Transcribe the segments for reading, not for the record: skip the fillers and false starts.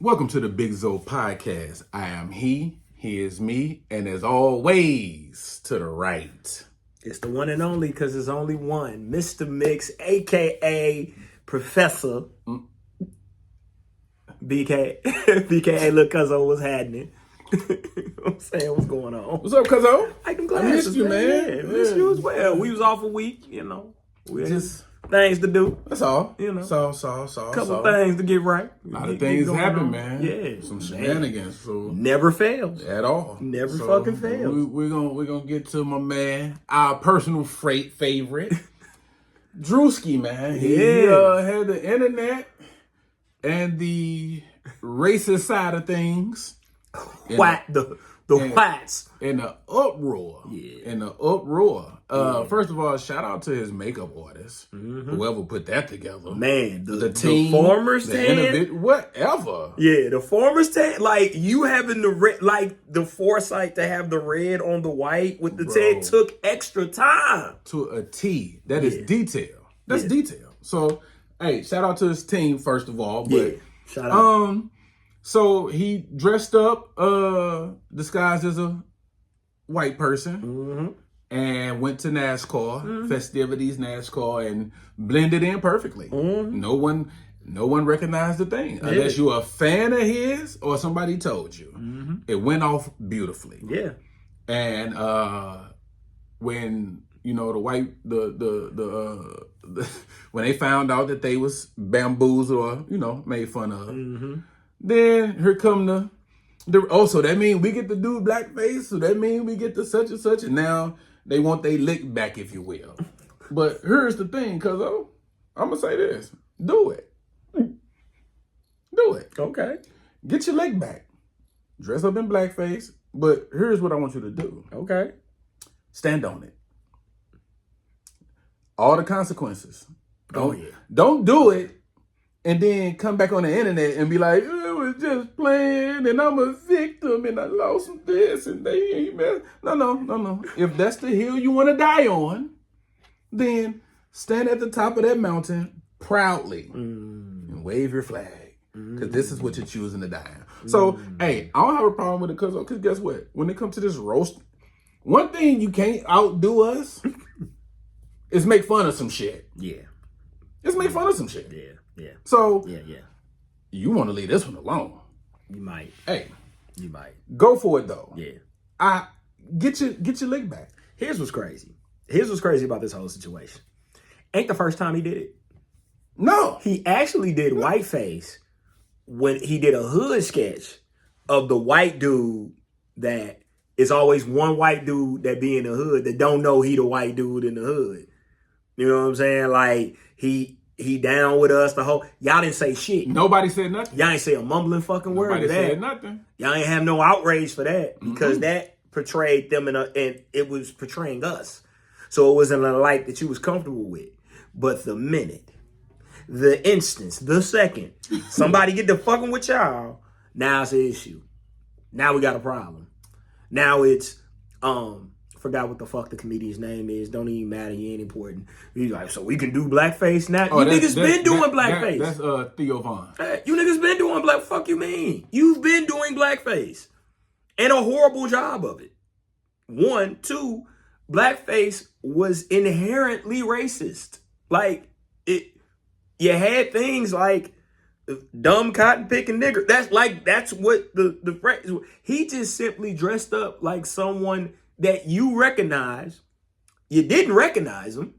Welcome to the Big Zo podcast. I am he is me, and as always, to the right. It's the one and only, because there's only one. Mr. Mix, a.k.a. Professor BK. BK, look, Cuzzo, what's happening? I'm saying, what's going on? What's up, Cuzzo? I missed you, man. Yeah, missed you as well. We was off a week, you know. We Just things to do. That's all. You know. Couple things to get right. A lot of things happen, man. Yeah. Some shenanigans. So Never fails. at all. Never fucking fails. We're gonna get to my man, our personal favorite, Druski, man. He had the internet and the racist side of things. The whites. In the uproar. Yeah. In the uproar. First of all, shout out to his makeup artist. Whoever put that together. Man, The team. the farmer's whatever. Yeah, the farmer's tan. Like, you having the red, like the foresight to have the red on the white with the tan took extra time. To a T. That is detail. That's detail. So, hey, shout out to his team, first of all. But shout out. So he dressed up, disguised as a white person, and went to NASCAR festivities, NASCAR, and blended in perfectly. No one recognized the thing unless you're a fan of his or somebody told you. It went off beautifully. Yeah, and when when they found out that they was bamboozled or made fun of. Then here come so that means we get to do blackface, so that means we get to such and such, and now they want they lick back, if you will. But here's the thing, cuz I'm gonna say this. Do it. Do it. okay. Get your lick back. Dress up in blackface, but here's what I want you to do. Okay. Stand on it. All the consequences. Don't do it and then come back on the internet and be like, it was just playing and I'm a victim and I lost this and they ain't mess. No. If that's the hill you want to die on, then stand at the top of that mountain proudly and wave your flag. Because this is what you're choosing to die on. So, hey, I don't have a problem with it because guess what? When it comes to this roast, one thing you can't outdo us is make fun of some shit. Yeah. Just make fun of some shit. Yeah. So, Yeah. you want to leave this one alone. You might. Hey. You might. Go for it, though. Yeah. Get your lick back. Here's what's crazy. Here's what's crazy about this whole situation. Ain't the first time he did it. No. He actually did whiteface when he did a hood sketch of the white dude that is always one white dude that be in the hood that don't know he the white dude in the hood. You know what I'm saying? Like, he down with us, y'all didn't say shit. Nobody said nothing. Y'all ain't say a mumbling fucking word Nobody to that. said nothing. Y'all ain't have no outrage for that because that portrayed them and it was portraying us. So it wasn't a light that you was comfortable with. But the minute, the instance, the second, somebody get to fucking with y'all, now it's an issue. Now we got a problem. Now it's, forgot what the fuck the comedian's name is. Don't even matter. He ain't important. He's like, so we can do blackface now? You niggas been doing blackface. That's Theo Von. Hey, you niggas been doing black. Fuck you mean? You've been doing blackface. And a horrible job of it. 1, 2, blackface was inherently racist. Like, you had things like dumb cotton picking nigger. That's what the phrase. He just simply dressed up like someone that you recognize. You didn't recognize him.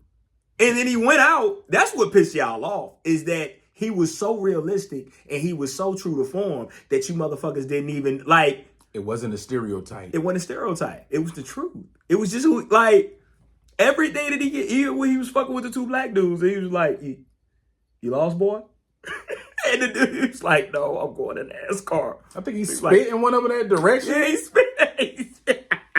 And then he went out. That's what pissed y'all off, is that he was so realistic and he was so true to form that you motherfuckers didn't even like. It wasn't a stereotype. It wasn't a stereotype. It was the truth. It was just like everything that he get. Even when he was fucking with the 2 black dudes, he was like, you lost, boy? And the dude was like, no, I'm going to NASCAR. I think he spit in one of that direction. Yeah, he spit.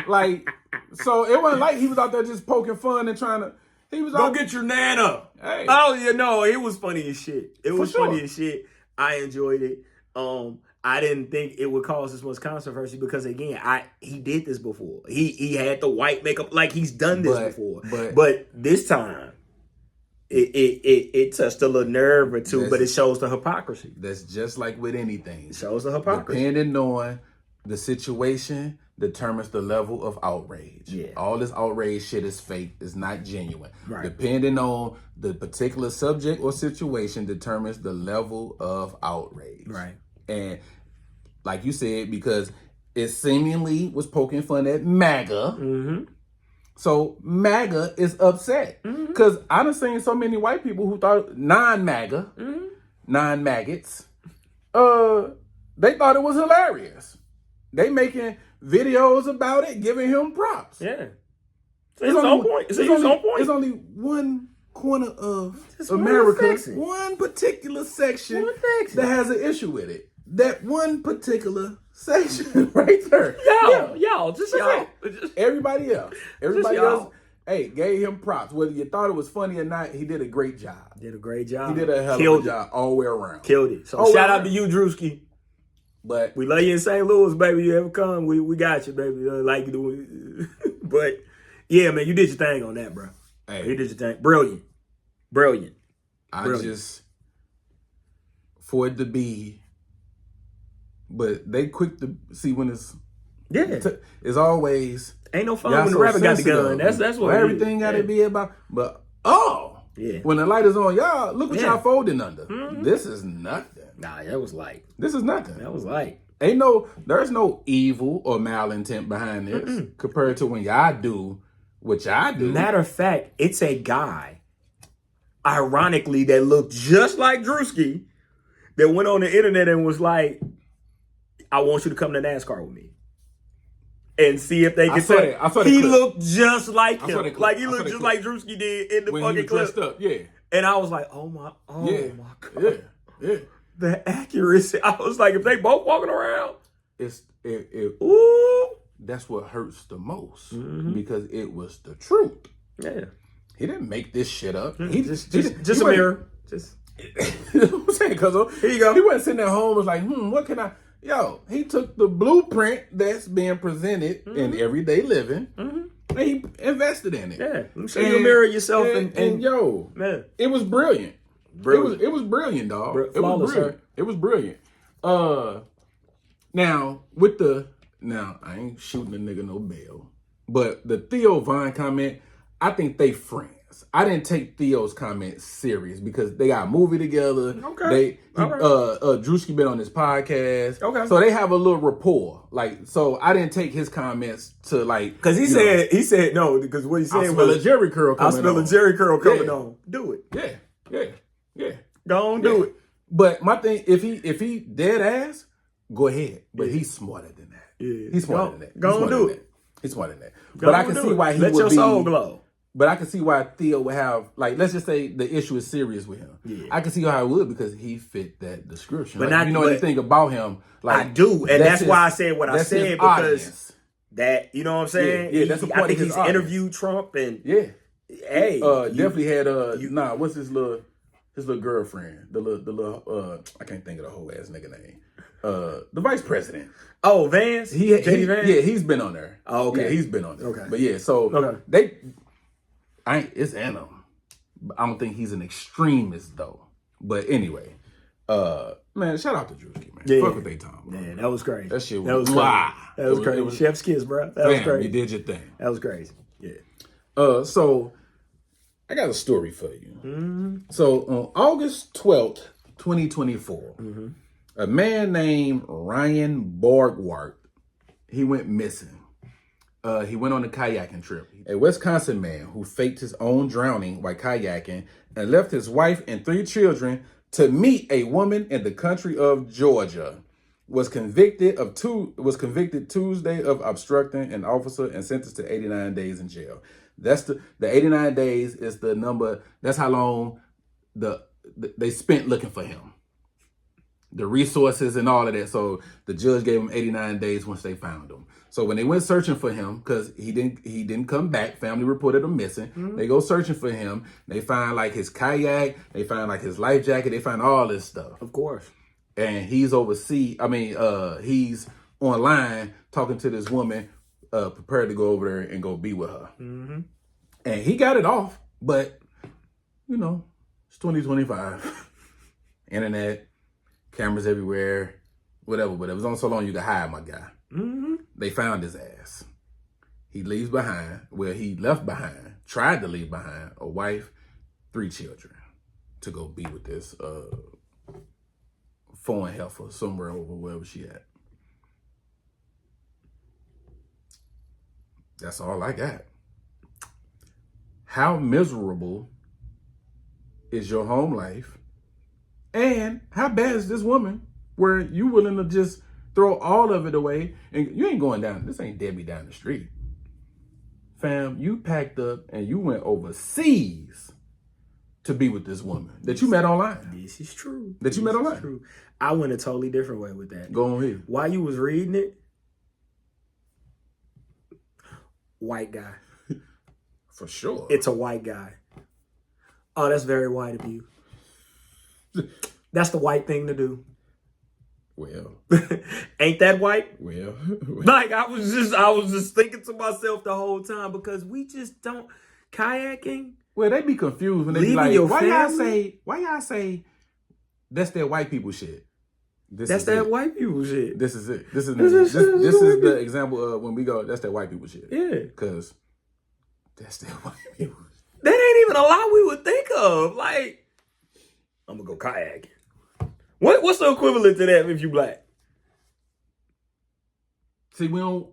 Like, so it wasn't like he was out there just poking fun and trying to. He was Go get your nana. Hey. Oh, it was funny as shit. It was sure. funny as shit. I enjoyed it. I didn't think it would cause this much controversy because, again, he did this before. He had the white makeup, like he's done this before. But this time, it touched a little nerve or two, but it shows the hypocrisy. That's just like with anything. It shows the hypocrisy. Depending on the situation determines the level of outrage. Yeah. All this outrage shit is fake. It's not genuine. Right. Depending on the particular subject or situation determines the level of outrage. Right. And like you said, because it seemingly was poking fun at MAGA. Mm-hmm. So MAGA is upset. Because I done seen so many white people who thought non-MAGA, non-maggots, they thought it was hilarious. They making videos about it, giving him props. Yeah. It's on point. It's only one corner of America, one particular section that has an issue with it. That one particular section right there. Y'all. Everybody else, hey, gave him props. Whether you thought it was funny or not, he did a great job. He did a hell of a job all the way around. Killed it. So shout out to you, Druski. But we love you in St. Louis, baby. You ever come, we got you, baby. Like you do. But yeah, man, you did your thing on that, bro. Hey, you did your thing. Brilliant. I just for it to be, but they quick to see when it's it's always ain't no fun when the rapper got the gun. That's what everything got to be about. But when the light is on, y'all look what y'all folding under. This is nothing. Nah, that was light. This is nothing. That was light. There's no evil or malintent behind this compared to when y'all do what y'all do. Matter of fact, it's a guy, ironically, that looked just like Druski, that went on the internet and was like, I want you to come to NASCAR with me. And see if they can tell. He looked just like him. Like he looked just like Druski did in the when fucking clip. Dressed up, yeah. And I was like, oh my God. Yeah. The accuracy. I was like, if they both walking around. Ooh. That's what hurts the most. Because it was the truth. Yeah. He didn't make this shit up. He just a mirror. Just I'm saying, Cuzzo. Here you go. He wasn't sitting at home was like, what can I... Yo, he took the blueprint that's being presented in everyday living and he invested in it. Yeah. I'm sure you mirror yourself and man, it was brilliant. It was brilliant, dog. It was brilliant. It was brilliant. Now I ain't shooting a nigga no bail, but the Theo Von comment, I think they friends. I didn't take Theo's comment serious because they got a movie together. Okay. Druski been on his podcast. Okay. So they have a little rapport. So I didn't take his comments to because he said no, because what he said was a Jerry curl coming on. I'll smell a Jerry curl coming on. Do it. Yeah. Go on, do it. But my thing, if he dead ass, go ahead. But he's smarter than that. Yeah. He's smarter than that. Go on, do it. He's smarter than that. But I can see why he would be. Let your soul glow. But I can see why Theo would have, let's just say the issue is serious with him. Yeah. I can see how it would because he fit that description. But you know anything about him. I do. And that's why I said what I said because audience. That, you know what I'm saying? Yeah, that's a part I think of his he's interviewed Trump and... Yeah. Hey. Definitely had, what's his little girlfriend? The little, I can't think of the whole ass nigga name. The vice president. Oh, Vance? J.D. Vance? Yeah, he's been on there. Oh, okay. Yeah, he's been on there. Okay. But yeah, so it's in him. I don't think he's an extremist though. But anyway, man, shout out to Druski, man. Yeah. Fuck what they talking about. Man, that was crazy. That shit was crazy. That was crazy. Chef's kiss, bro. That was crazy. You did your thing. That was crazy. Yeah. So I got a story for you. So on August 12th, 2024, a man named Ryan Borgwart, he went missing. He went on a kayaking trip. A Wisconsin man who faked his own drowning while kayaking and left his wife and 3 children to meet a woman in the country of Georgia was convicted Tuesday of obstructing an officer and sentenced to 89 days in jail. That's the 89 days is the number. That's how long they spent looking for him. The resources and all of that. So the judge gave him 89 days once they found him. So when they went searching for him, because he didn't come back, family reported him missing. They go searching for him. They find his kayak, they find his life jacket, they find all this stuff. Of course. And he's overseas. He's online talking to this woman, prepared to go over there and go be with her. And he got it off, but it's 2025. Internet, cameras everywhere, whatever. But it was on so long you could hide my guy. Mm-hmm. They found his ass. He leaves behind, he left behind, tried to leave behind a wife, 3 children to go be with this foreign heifer somewhere over wherever she at. That's all I got. How miserable is your home life? And how bad is this woman where you willing to just throw all of it away and you ain't going down, this ain't Debbie down the street. Fam, you packed up and you went overseas to be with this woman that you met online. This is true. That you met online. True. I went a totally different way with that. Go on here. While you was reading it, white guy. For sure. It's a white guy. Oh, that's very white of you. That's the white thing to do. Well. Ain't that white? Well. Like I was just thinking to myself the whole time because we just don't kayaking. Well, they be confused when they be like, why y'all say that's that white people shit? That's that white people shit. This is it. This is the example of when we go, that's that white people shit. Yeah. Because that's that white people shit. That ain't even a lot we would think of. Like, I'm gonna go kayaking. What's the equivalent to that if you black? See, we don't,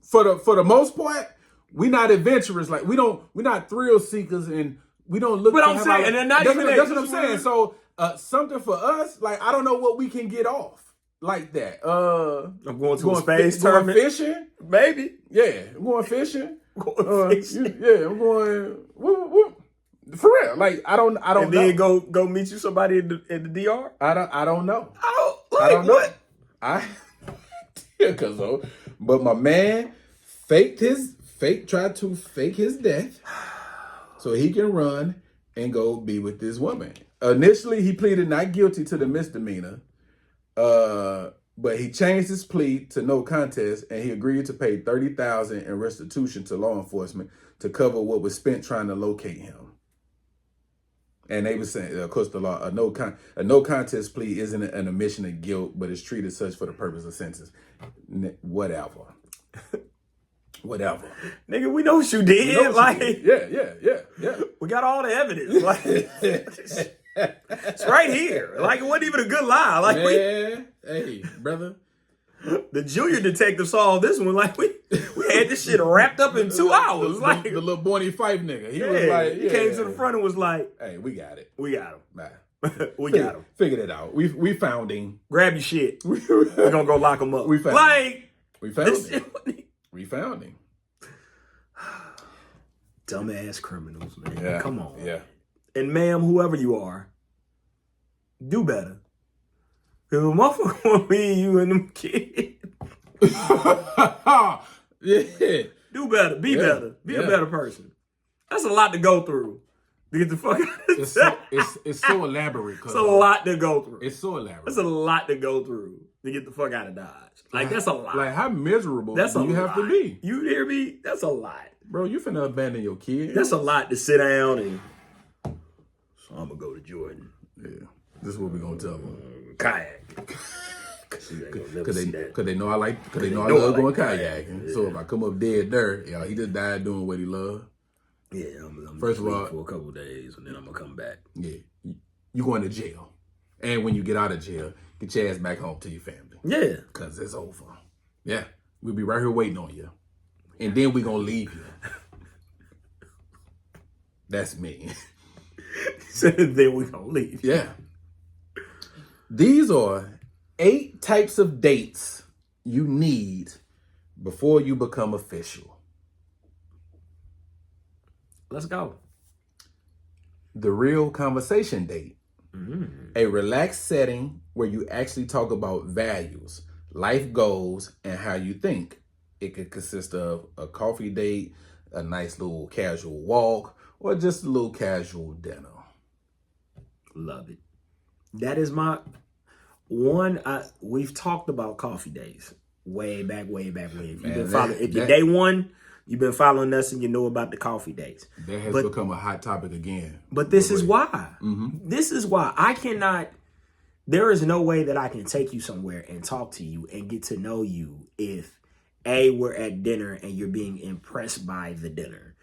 for the most part, we not adventurous. Like we're not thrill seekers, and we don't look. But I'm saying, and then not even that's what I'm saying. So something for us, like I don't know what we can get off like that. I'm going to a space tournament. Going fishing, maybe. Yeah, I'm going fishing. Going fishing. I'm going. Whoop. For real, like I don't. And then go meet you somebody in the DR. I don't know. Oh, like I don't what? know. Cuzzo. But my man tried to fake his death so he can run and go be with this woman. Initially, he pleaded not guilty to the misdemeanor, but he changed his plea to no contest, and he agreed to pay $30,000 in restitution to law enforcement to cover what was spent trying to locate him. And they were saying, of course, the law, a no contest plea isn't an admission of guilt, but it's treated such for the purpose of sentence. Whatever. Nigga, we know what you did. Yeah. We got all the evidence. Like, it's right here. Like, it wasn't even a good lie. Like, hey, brother. The junior detective saw this one. Like, we had this shit wrapped up in 2 hours. Like the little Bonnie Fife nigga. He was like, he came to the front and was like, "Hey, we got it. We got him. Nah. We got him. Figured it out. We found him. Grab your shit. We're gonna go lock him up. We found him. We found him. Dumbass criminals, man. Yeah. Come on. Yeah. And ma'am, whoever you are, do better. Because a motherfucker want me and you and them kids. Yeah. Do better. Be better. Be a better person. That's a lot to go through. To get the fuck out of it's so elaborate. It's a lot to go through. It's so elaborate. It's a lot to go through to get the fuck out of Dodge. Like, that's a lot. Like, how miserable do you have to be? You hear me? That's a lot. Bro, you finna abandon your kids. That's a lot to sit down and... So I'm going to go to Jordan. Yeah. This is what we're going to tell them. Kayak. Because they know I love going kayaking. Yeah. So if I come up dead dirt, he just died doing what he loved. Yeah, I'm first of all, for a couple of days, and then I'm gonna come back. Yeah, you going to jail, and when you get out of jail, get your ass back home to your family. Yeah, cause it's over. Yeah, we'll be right here waiting on you, and then we gonna leave you. That's me. So then we gonna leave. Yeah. These are 8 types of dates you need before you become official. Let's go. The real conversation date. Mm-hmm. A relaxed setting where you actually talk about values, life goals, and how you think. It could consist of a coffee date, a nice little casual walk, or just a little casual dinner. Love it. That is my one. We've talked about coffee days way back. If you've been following, if you're day one You've been following us and you know about the coffee dates. That has become a hot topic again. But this is why. This is why I cannot. There is no way that I can take you somewhere and talk to you and get to know you if A, we're at dinner and you're being impressed by the dinner.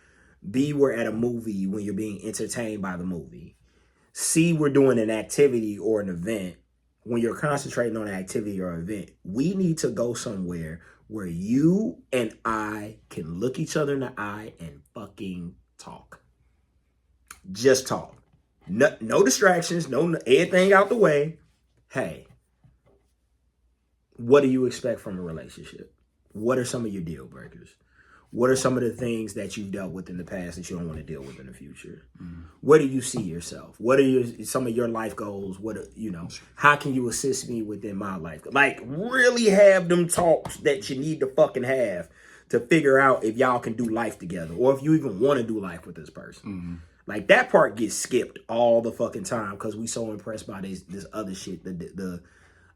B, we're at a movie when you're being entertained by the movie. C, we're doing an activity or an event when you're concentrating on an activity or event. We need to go somewhere where you and I can look each other in the eye and fucking talk. Just talk. No distractions, no everything out the way. Hey, what do you expect from a relationship? What are some of your deal breakers? What are some of the things that you've dealt with in the past that you don't want to deal with in the future? Where do you see yourself? What are some of your life goals? How can you assist me within my life? Like, really have them talks that you need to fucking have to figure out if y'all can do life together or if you even want to do life with this person. Like, that part gets skipped all the fucking time because we so impressed by this other shit, the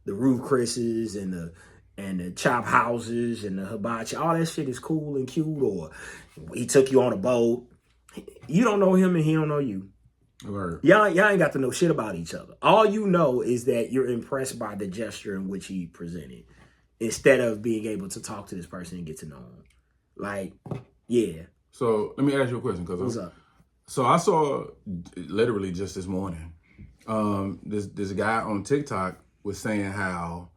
roof Chris's and the chop houses and the hibachi. All that shit is cool and cute. Or he took you on a boat. You don't know him and he don't know you. Right. Y'all ain't got to know shit about each other. All you know is that you're impressed by the gesture in which he presented instead of being able to talk to this person and get to know him. Like, yeah. So let me ask you a question. What's up? So I saw literally just this morning, this guy on TikTok was saying how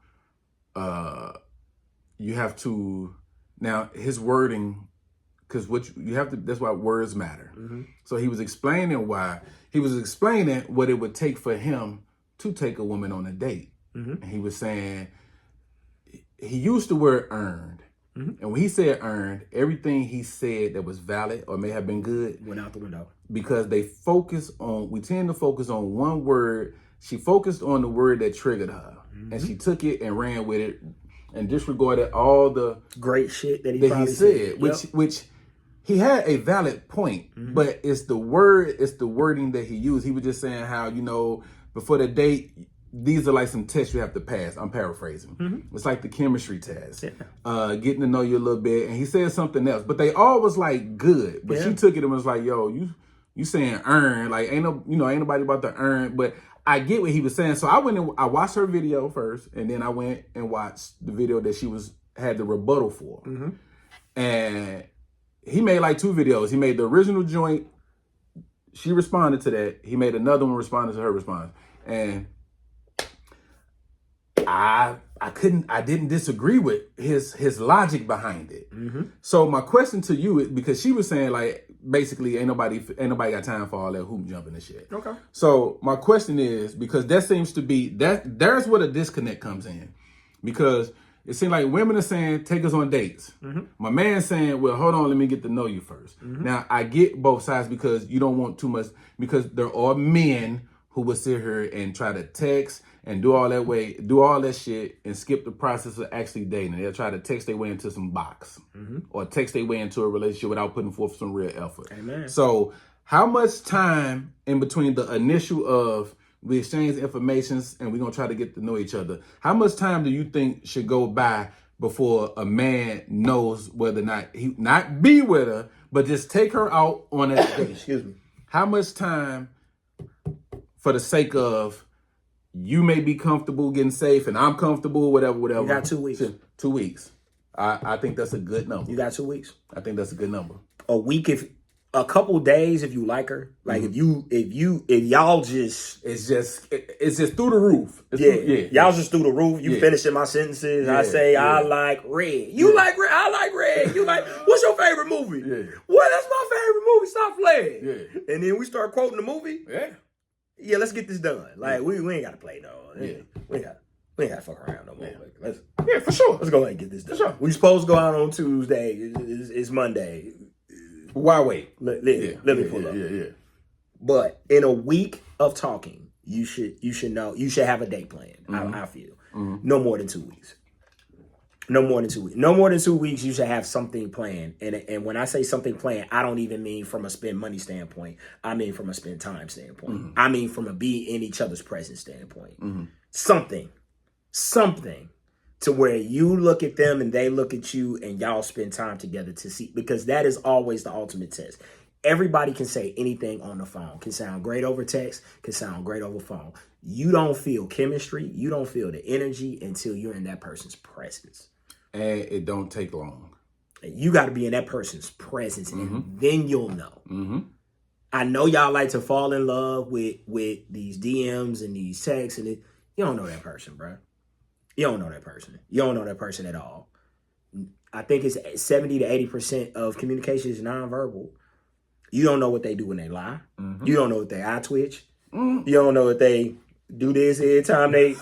you have to, now his wording, because that's why words matter. So he was explaining what it would take for him to take a woman on a date. And he was saying, he used the word earned. And when he said earned, everything he said that was valid or may have been good went out the window. Because we tend to focus on one word. She focused on the word that triggered her. And she took it and ran with it and disregarded all the great shit that he said. Which he had a valid point, but it's the wording that he used. He was just saying how, before the date, these are like some tests you have to pass. I'm paraphrasing. It's like the chemistry test. Getting to know you a little bit. And he said something else, but they all was like good. But she took it and was like, yo, you saying earn, like ain't nobody about to earn, but I get what he was saying. So I watched her video first, and then I went and watched the video that she had the rebuttal for. And he made like 2 videos. He made the original joint. She responded to that. He made another one responding to her response. And I didn't disagree with his logic behind it. So my question to you is, because she was saying like, basically ain't nobody got time for all that hoop jumping and shit. Okay. So my question is, because that seems to be, there's where the disconnect comes in. Because it seems like women are saying, take us on dates. My man's saying, well, hold on, let me get to know you first. Now, I get both sides because you don't want too much, because there are men who will sit here and try to text and do all that shit and skip the process of actually dating. They'll try to text their way into some box or text their way into a relationship without putting forth some real effort. Amen. So how much time in between the initial of we exchange information and we're going to try to get to know each other, how much time do you think should go by before a man knows whether or not he not be with her, but just take her out on a date? Excuse me. How much time, for the sake of you may be comfortable getting safe and I'm comfortable, whatever. You got 2 weeks. 2 weeks. I think that's a good number. You got 2 weeks. I think that's a good number. A week, if a couple days, if you like her. Like if y'all just, it's just through the roof. Y'all just through the roof. You finishing my sentences. I say I like red. You like red. I like red. You like, what's your favorite movie? Well, that's my favorite movie. Stop playing. And then we start quoting the movie. Yeah, let's get this done. Like we ain't gotta play no. We ain't gotta fuck around no more. Like, for sure. Let's go ahead and get this done. Sure. We supposed to go out on Tuesday. It's Monday. Why wait? Let me pull up. But in a week of talking, you should know, you should have a date plan. I feel no more than 2 weeks. No more than 2 weeks. No more than 2 weeks, you should have something planned. And when I say something planned, I don't even mean from a spend money standpoint. I mean from a spend time standpoint. I mean from a be in each other's presence standpoint. Something to where you look at them and they look at you and y'all spend time together to see, because that is always the ultimate test. Everybody can say anything on the phone, can sound great over text, can sound great over phone. You don't feel chemistry, you don't feel the energy until you're in that person's presence. And it don't take long. You got to be in that person's presence, and then you'll know. I know y'all like to fall in love with these DMs and these texts, and you don't know that person, bro. You don't know that person. You don't know that person at all. I think it's 70 to 80% of communication is nonverbal. You don't know what they do when they lie. You don't know what they eye twitch. You don't know what they do this every time they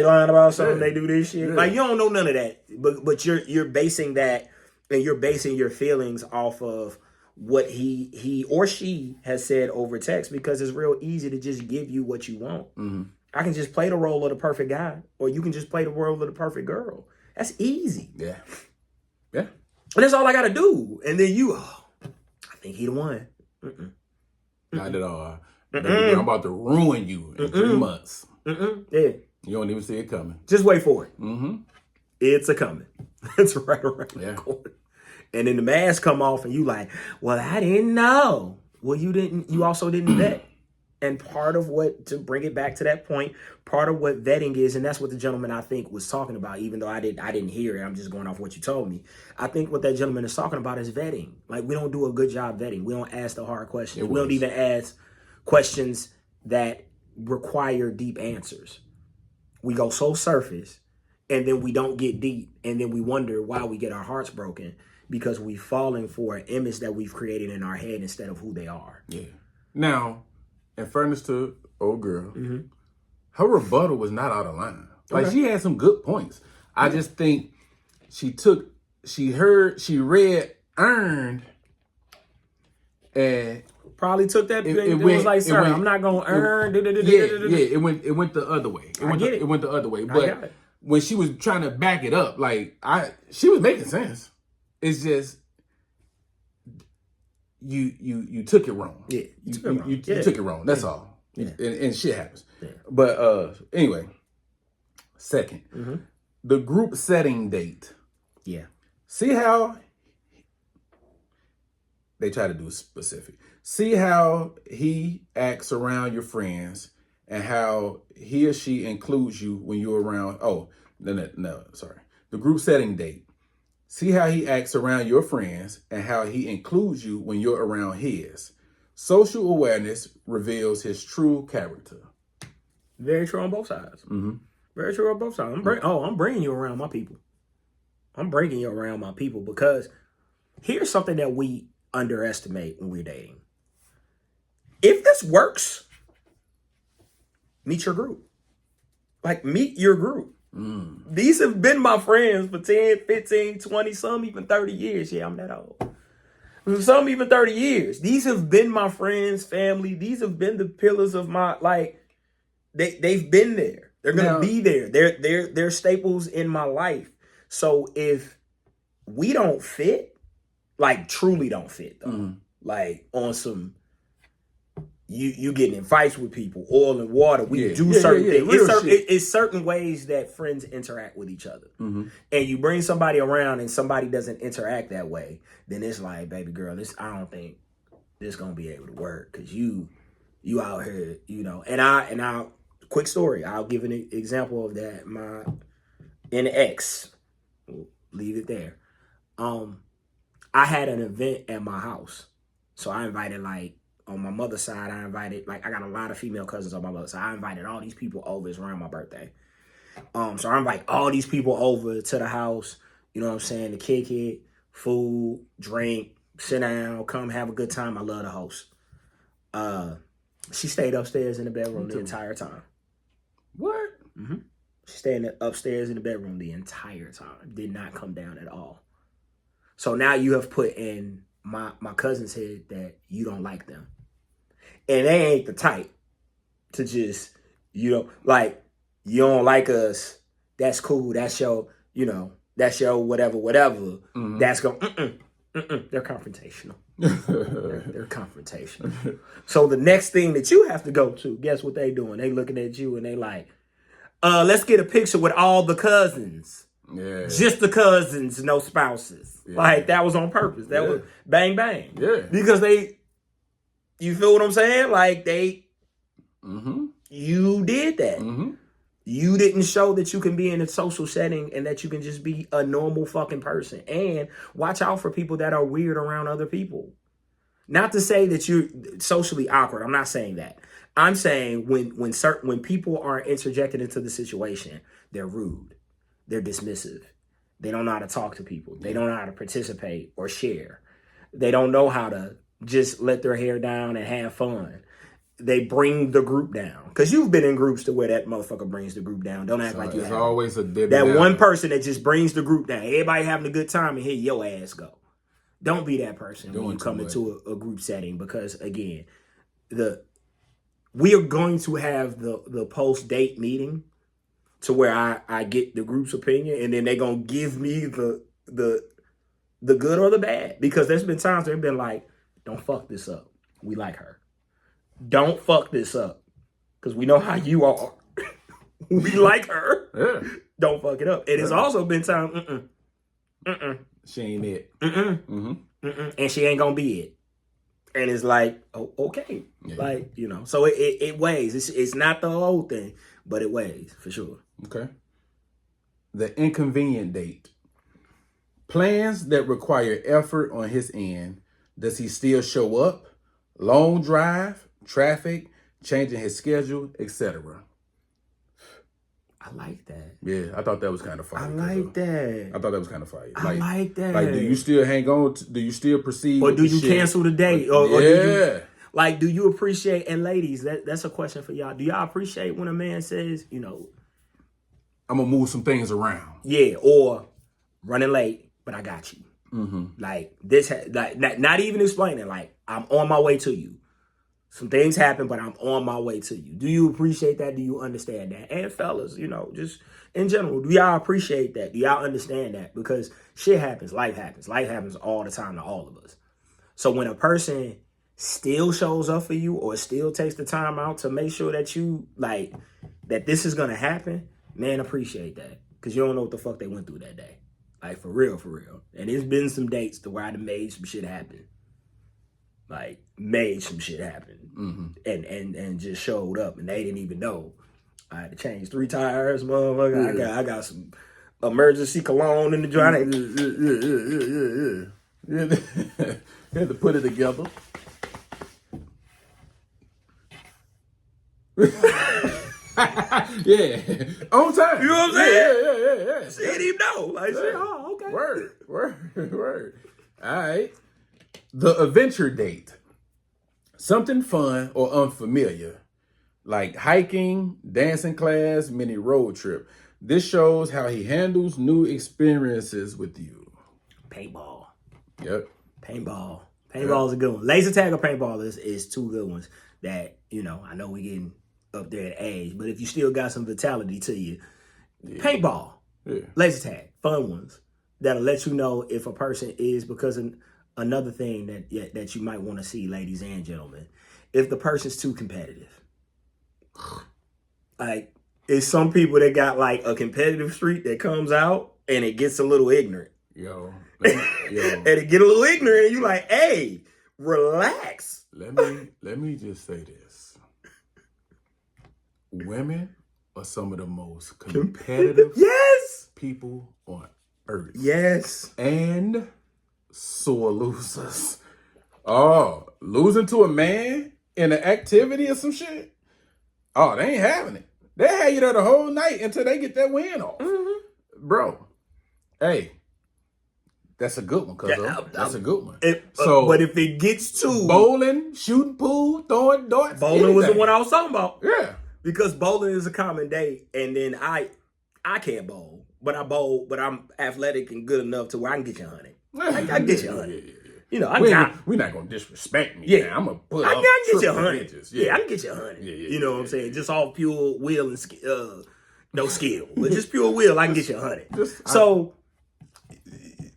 lying about something. They do this shit. Like, you don't know none of that. But you're basing that, and you're basing your feelings off of what he or she has said over text, because it's real easy to just give you what you want. I can just play the role of the perfect guy, or you can just play the role of the perfect girl. That's easy. Yeah. And that's all I got to do. And then I think he the one. Not at all. I'm about to ruin you in 3 months. Yeah. You don't even see it coming. Just wait for it. It's a coming. It's right around the corner. And then the mask come off and you like, well, I didn't know. Well, you also didn't vet. And part of what, to bring it back to that point, part of what vetting is, and that's what the gentleman I think was talking about, even though I didn't hear it, I'm just going off what you told me. I think what that gentleman is talking about is vetting. Like, we don't do a good job vetting. We don't ask the hard questions. We don't even ask questions that require deep answers. We go so surface, and then we don't get deep, and then we wonder why we get our hearts broken, because we've fallen for an image that we've created in our head instead of who they are. Yeah. Now, in fairness to old girl, her rebuttal was not out of line. Like, she had some good points. I just think she read earned, and probably took that. It was like, sir, I'm not gonna earn. It went the other way. It went the other way. But when she was trying to back it up, like, she was making sense. It's just you took it wrong. Yeah, you took it wrong. That's all. Yeah. And shit happens. Yeah. But anyway, second, the group setting date. Yeah. See how they try to do specific. See how he acts around your friends and how he or she includes you when you're around. Oh, no, sorry. The group setting date. See how he acts around your friends and how he includes you when you're around his. Social awareness reveals his true character. Very true on both sides. Very true on both sides. I'm bringing you around my people. I'm bringing you around my people, because here's something that we underestimate when we're dating. If this works, meet your group. Like, meet your group. These have been my friends for 10, 15, 20, some even 30 years. Yeah, I'm that old. Some even 30 years. These have been my friends, family. These have been the pillars of my, like, they've been there. They're going to be there. They're staples in my life. So if we don't fit, like, truly don't fit, though, like, on some, you getting in fights with people, oil and water. We do certain things. It's certain ways that friends interact with each other. And you bring somebody around and somebody doesn't interact that way, then it's like, baby girl, I don't think this gonna be able to work, because you out here, And I quick story. I'll give an example of that. My ex, we'll leave it there. I had an event at my house, so I invited, like, on my mother's side, I got a lot of female cousins on my mother's side. I invited all these people over. It's around my birthday. So I invite all these people over to the house, you know what I'm saying, to kick it, food, drink, sit down, come have a good time. I love the host. She stayed upstairs in the bedroom the entire time. What? She stayed upstairs in the bedroom the entire time. Did not come down at all. So now you have put in my cousin's head that you don't like them. And they ain't the type to just, like, you don't like us, that's cool, that's your, that's your whatever. That's going, they're confrontational. they're confrontational. So the next thing that you have to go to, guess what they doing? They looking at you and they like, let's get a picture with all the cousins. Yeah. Just the cousins, no spouses. Yeah. Like, that was on purpose. That was bang, bang. Yeah. Because you feel what I'm saying? Like, you did that. Mm-hmm. You didn't show that you can be in a social setting and that you can just be a normal fucking person. And watch out for people that are weird around other people. Not to say that you're socially awkward. I'm not saying that. I'm saying when people are interjected into the situation, they're rude. They're dismissive. They don't know how to talk to people. They don't know how to participate or share. They don't know how to just let their hair down and have fun. They bring the group down. Because you've been in groups to where that motherfucker brings the group down. Don't act like you have. There's always a Debbie that Downer. one person that just brings the group down. Everybody having a good time and here your ass go. Don't be that person when you come into a group setting. Because again, we are going to have the post-date meeting to where I get the group's opinion, and then they're gonna give me the good or the bad. Because there's been times they've been like, don't fuck this up. We like her. Don't fuck this up. Because we know how you are. We like her. Yeah. Don't fuck it up. And it's also been time, She ain't it. And she ain't gonna be it. And it's like, oh, okay. Yeah. Like, so it weighs. It's not the whole thing, but it weighs for sure. Okay. The inconvenient date. Plans that require effort on his end. Does he still show up? Long drive, traffic, changing his schedule, etc. I like that. Yeah, I thought that was kind of fire. I like that. I thought that was kind of fire. I like that. Like, do you still hang on? Do you still proceed? Or do you cancel the date? Or do you appreciate, and ladies, that's a question for y'all. Do y'all appreciate when a man says, I'm going to move some things around? Yeah, or running late, but I got you. Mm-hmm. Like, not even explaining, like, I'm on my way to you. Some things happen, but I'm on my way to you. Do you appreciate that? Do you understand that? And fellas, just in general, do y'all appreciate that? Do y'all understand that? Because shit happens, life happens. Life happens all the time to all of us. So when a person still shows up for you or still takes the time out to make sure that you, like, that this is going to happen, man, appreciate that. Because you don't know what the fuck they went through that day. Like, for real, for real. And there's been some dates to where I done made some shit happen. Like, made some shit happen. And just showed up, and they didn't even know. I had to change 3 tires, motherfucker. Yeah. I got some emergency cologne in the joint. Yeah. You had to put it together. Yeah. On time. You know what I'm saying? Yeah. She didn't even know. Like, yeah. Shit, oh, okay. Word. All right. The adventure date. Something fun or unfamiliar, like hiking, dancing class, mini road trip. This shows how he handles new experiences with you. Paintball. Yep. Paintball is a good one. Laser tag or paintball is 2 good ones that, I know we getting up there in age, but if you still got some vitality to you, paintball, laser tag, fun ones that'll let you know if a person is, because another thing that you might want to see, ladies and gentlemen, if the person's too competitive. Like, it's some people that got like a competitive streak that comes out and it gets a little ignorant. Yo. And it get a little ignorant and you like, hey, relax. Let me just say this. Women are some of the most competitive people on earth. Yes. And sore losers. Oh, losing to a man in an activity or some shit? Oh, they ain't having it. They have you there the whole night until they get that win off. Mm-hmm. Bro, hey, that's a good one, Cuzzo. That's a good one. But if it gets to bowling, shooting pool, throwing darts, bowling was the one I was talking about. Yeah. Because bowling is a common date, and then I can't bowl, but I bowl, but I'm athletic and good enough to where I can get you 100. I can get you 100. We're not gonna disrespect me. Yeah, I'm gonna put. I can get you 100. Inches. Yeah, I can get you 100. You know what I'm saying? Just all pure will and no skill, but just pure will. I can get you 100. So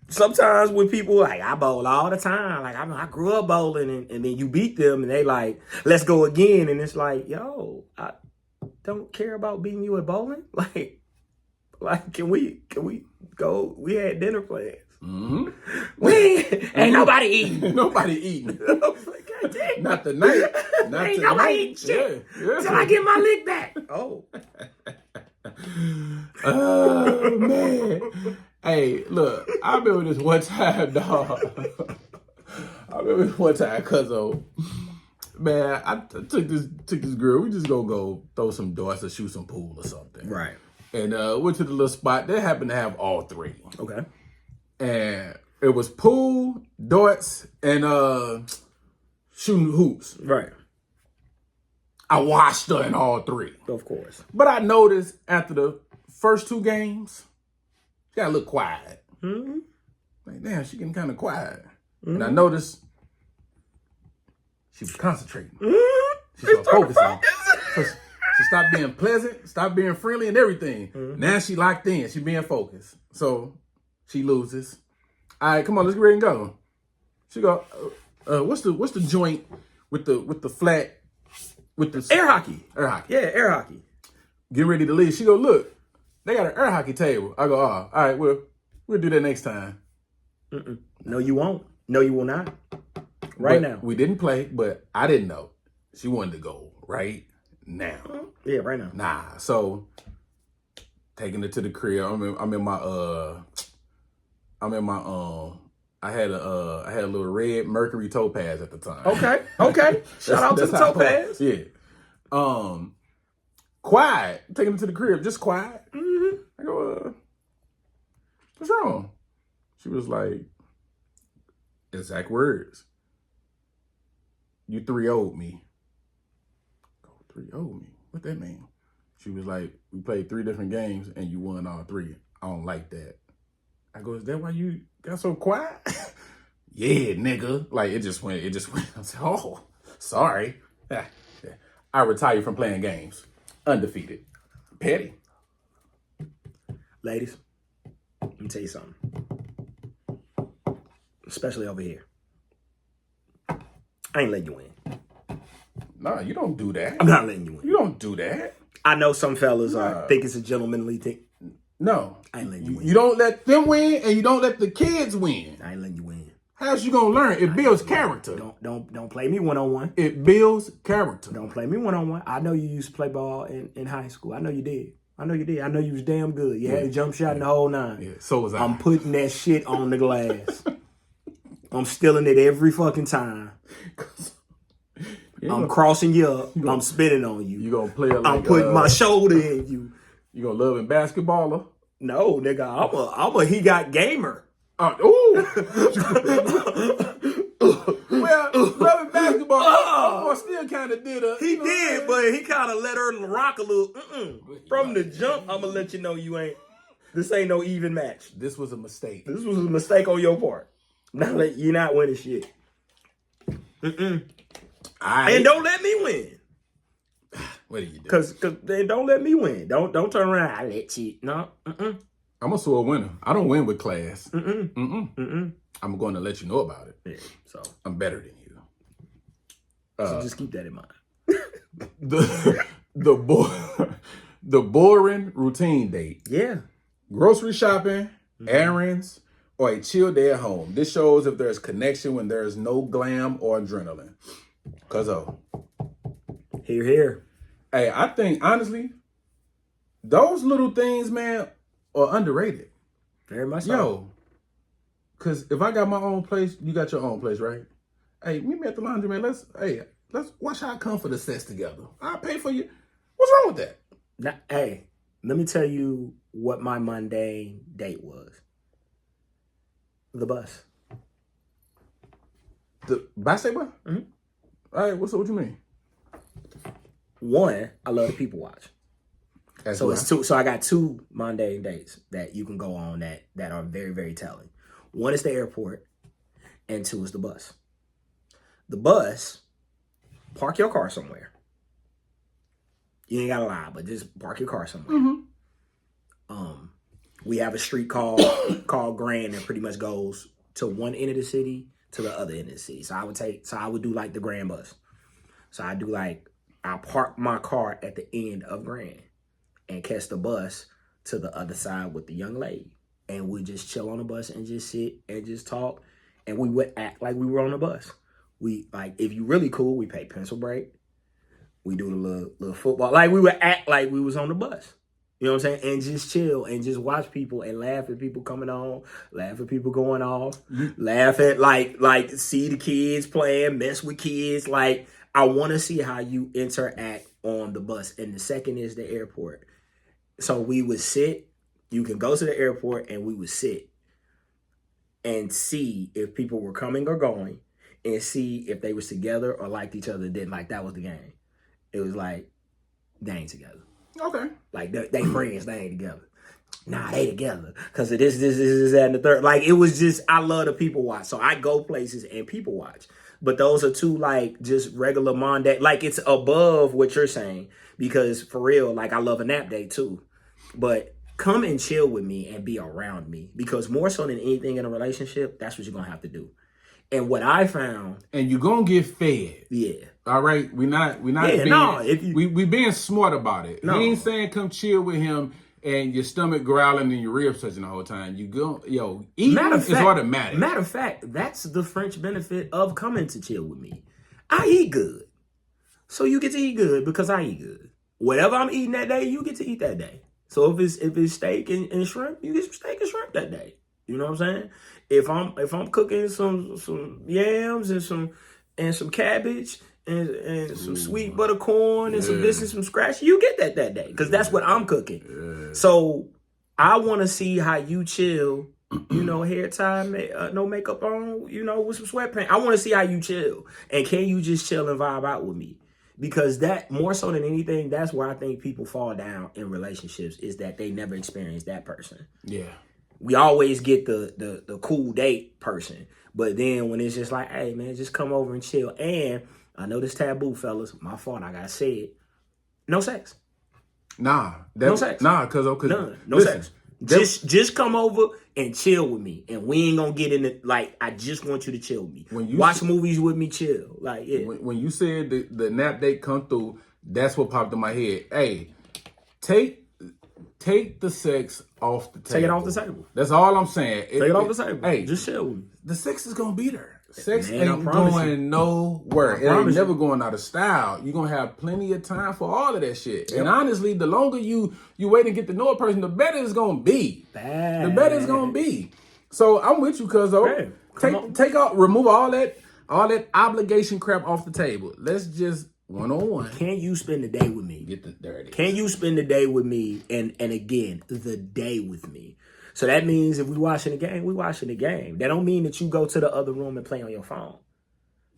sometimes when people like, I bowl all the time, like I grew up bowling, and then you beat them, and they like, let's go again, and it's like, yo, don't care about beating you at bowling? Like, can we go? We had dinner plans. Mm-hmm. We ain't nobody eating. Nobody eating. I was like, God damn. Not tonight. Not Ain't tonight. nobody eating shit Yeah. till I get my lick back. Oh. Oh, man. Hey, look, I remember this one time, dog. Cuzzo. Man, I took this girl. We just gonna go throw some darts or shoot some pool or something. Right. And went to the little spot. They happened to have all three. Okay. And it was pool, darts, and shooting hoops. Right. I watched her in all three. Of course. But I noticed after the first two games, she got a little quiet. Mm-hmm. Like, damn, she getting kind of quiet. Mm-hmm. And I noticed she was concentrating. Mm-hmm. She started focusing. So she stopped being pleasant, stopped being friendly and everything. Mm-hmm. Now she locked in. She being focused. So she loses. All right, come on, let's get ready and go. She go, what's the joint with the flat, with the air hockey? Air hockey. Yeah, air hockey. Get ready to leave. She go, look, they got an air hockey table. I go, oh, all right, we'll do that next time. Mm-mm. No, you won't. No, you will not. Right now. We didn't play, but I didn't know. She wanted to go right now. Yeah, right now. Nah, so taking it to the crib. I'm in my I had a little red Mercury Topaz at the time. Okay. Shout out to the Topaz. Yeah. Quiet. Taking it to the crib, just quiet. Mm-hmm. I go, what's wrong? She was like, exact words. You 3-0'd me. Go 3-0'd me? What that mean? She was like, we played 3 different games and you won all 3. I don't like that. I go, is that why you got so quiet? Yeah, nigga. Like, it just went. I said, oh, sorry. I retired from playing games. Undefeated. Petty. Ladies, let me tell you something. Especially over here. I ain't letting you in. Nah, you don't do that. I'm not letting you in. You don't do that. I know some fellas think it's a gentlemanly thing. No. I ain't letting you in. You don't let them win and you don't let the kids win. I ain't letting you in. How's you gonna learn? It builds character. Don't play me one-on-one. It builds character. Don't play me one-on-one. I know you used to play ball in high school. I know you did. I know you was damn good. You had a jump shot in the whole 9. Yeah, so was I. I'm putting that shit on the glass. I'm stealing it every fucking time. I'm crossing you up. I'm spitting on you. You gonna play it like I'm putting my shoulder in you. You gonna love in basketballer? No, nigga. I'm a he got gamer. Well, loving basketball, still kind of did He did, but he kind of let her rock a little. From the jump, I'm gonna let you know this ain't no even match. This was a mistake. This was a mistake on your part. You're not winning shit. And don't let me win. What do you do? Cause then don't let me win. Don't turn around. I let you. No. I'm a sore winner. I don't win with class. I'm going to let you know about it. Yeah, so I'm better than you. So just keep that in mind. the boring routine date. Yeah. Grocery shopping, errands, or a chill day at home. This shows if there's connection when there is no glam or adrenaline. Cuzzo. Here. Hey, I think, honestly, those little things, man, are underrated. Very much so. Yo, because if I got my own place, you got your own place, right? Hey, meet me at the laundry, man. Let's watch how I come for the sets together. I'll pay for you. What's wrong with that? Now, hey, let me tell you what my mundane date was. The bus. The basketball? Mm-hmm. All right, what's up? What you mean? One, I love to people watch. So it's 2. So I got 2 mundane dates that you can go on that are very, very telling. 1 is the airport, and 2 is the bus. The bus, park your car somewhere. You ain't gotta lie, but just park your car somewhere. Mm-hmm. We have a street called Grand that pretty much goes to one end of the city to the other end of the city. So I would do like the Grand bus. So I do like I park my car at the end of Grand and catch the bus to the other side with the young lady. And we just chill on the bus and just sit and just talk. And we would act like we were on the bus. We, like, if you really cool, we pay pencil break. We do the little football. Like, we would act like we was on the bus. You know what I'm saying? And just chill and just watch people and laugh at people coming on, laugh at people going off, laugh at, like, see the kids playing, mess with kids. Like, I want to see how you interact on the bus. And the second is the airport. So we would sit. You can go to the airport and we would sit and see if people were coming or going and see if they was together or liked each other. Then, like, that was the game. It was like, they ain't together. Okay. Like, they friends, they ain't together. Nah, they together. Because of this, that, and the third. Like, it was just, I love to people watch. So I go places and people watch. But those are two, like, just regular Monday. Like, it's above what you're saying. Because, for real, like, I love a nap day, too. But come and chill with me and be around me. Because more so than anything in a relationship, that's what you're going to have to do. And what I found, and you're gonna get fed. Yeah. All right. We're not Yeah, being, no, if you, we being smart about it. No. He ain't saying come chill with him and your stomach growling and your ribs touching the whole time. You go, eating is automatic. Matter of fact, that's the French benefit of coming to chill with me. I eat good. So you get to eat good because I eat good. Whatever I'm eating that day, you get to eat that day. So if it's steak and shrimp, you get some steak and shrimp that day. You know what I'm saying? If I'm cooking some yams and some cabbage and some sweet butter corn and some this and some scratch, you get that day because that's what I'm cooking. Yeah. So I want to see how you chill. Hair tie, no makeup on. With some sweatpants. I want to see how you chill and can you just chill and vibe out with me? Because that, more so than anything, that's where I think people fall down in relationships is that they never experience that person. Yeah. We always get the cool date person. But then when it's just like, hey, man, just come over and chill. And I know this taboo, fellas. My fault. I got to say it. No sex. Nah. No sex. Nah, because none. No sex. Just come over and chill with me. And we ain't going to get in it. Like, I just want you to chill with me. Watch movies with me, chill. Like, yeah. When you said the nap date come through, that's what popped in my head. Hey, take the sex off the table. Take it off the table. That's all I'm saying. Take it off the table. Hey, just chill with me. The sex is going to be there. Sex ain't going nowhere. It ain't never going out of style. You're going to have plenty of time for all of that shit. Yep. And honestly, the longer you wait and get to know a person, the better it's going to be. The better it's going to be. So I'm with you, Cuzzo. Remove all that obligation crap off the table. Let's just one-on-one. Can you spend the day with me? There it is. Can you spend the day with me? And again, the day with me. So that means if we watching the game, we watching the game. That don't mean that you go to the other room and play on your phone.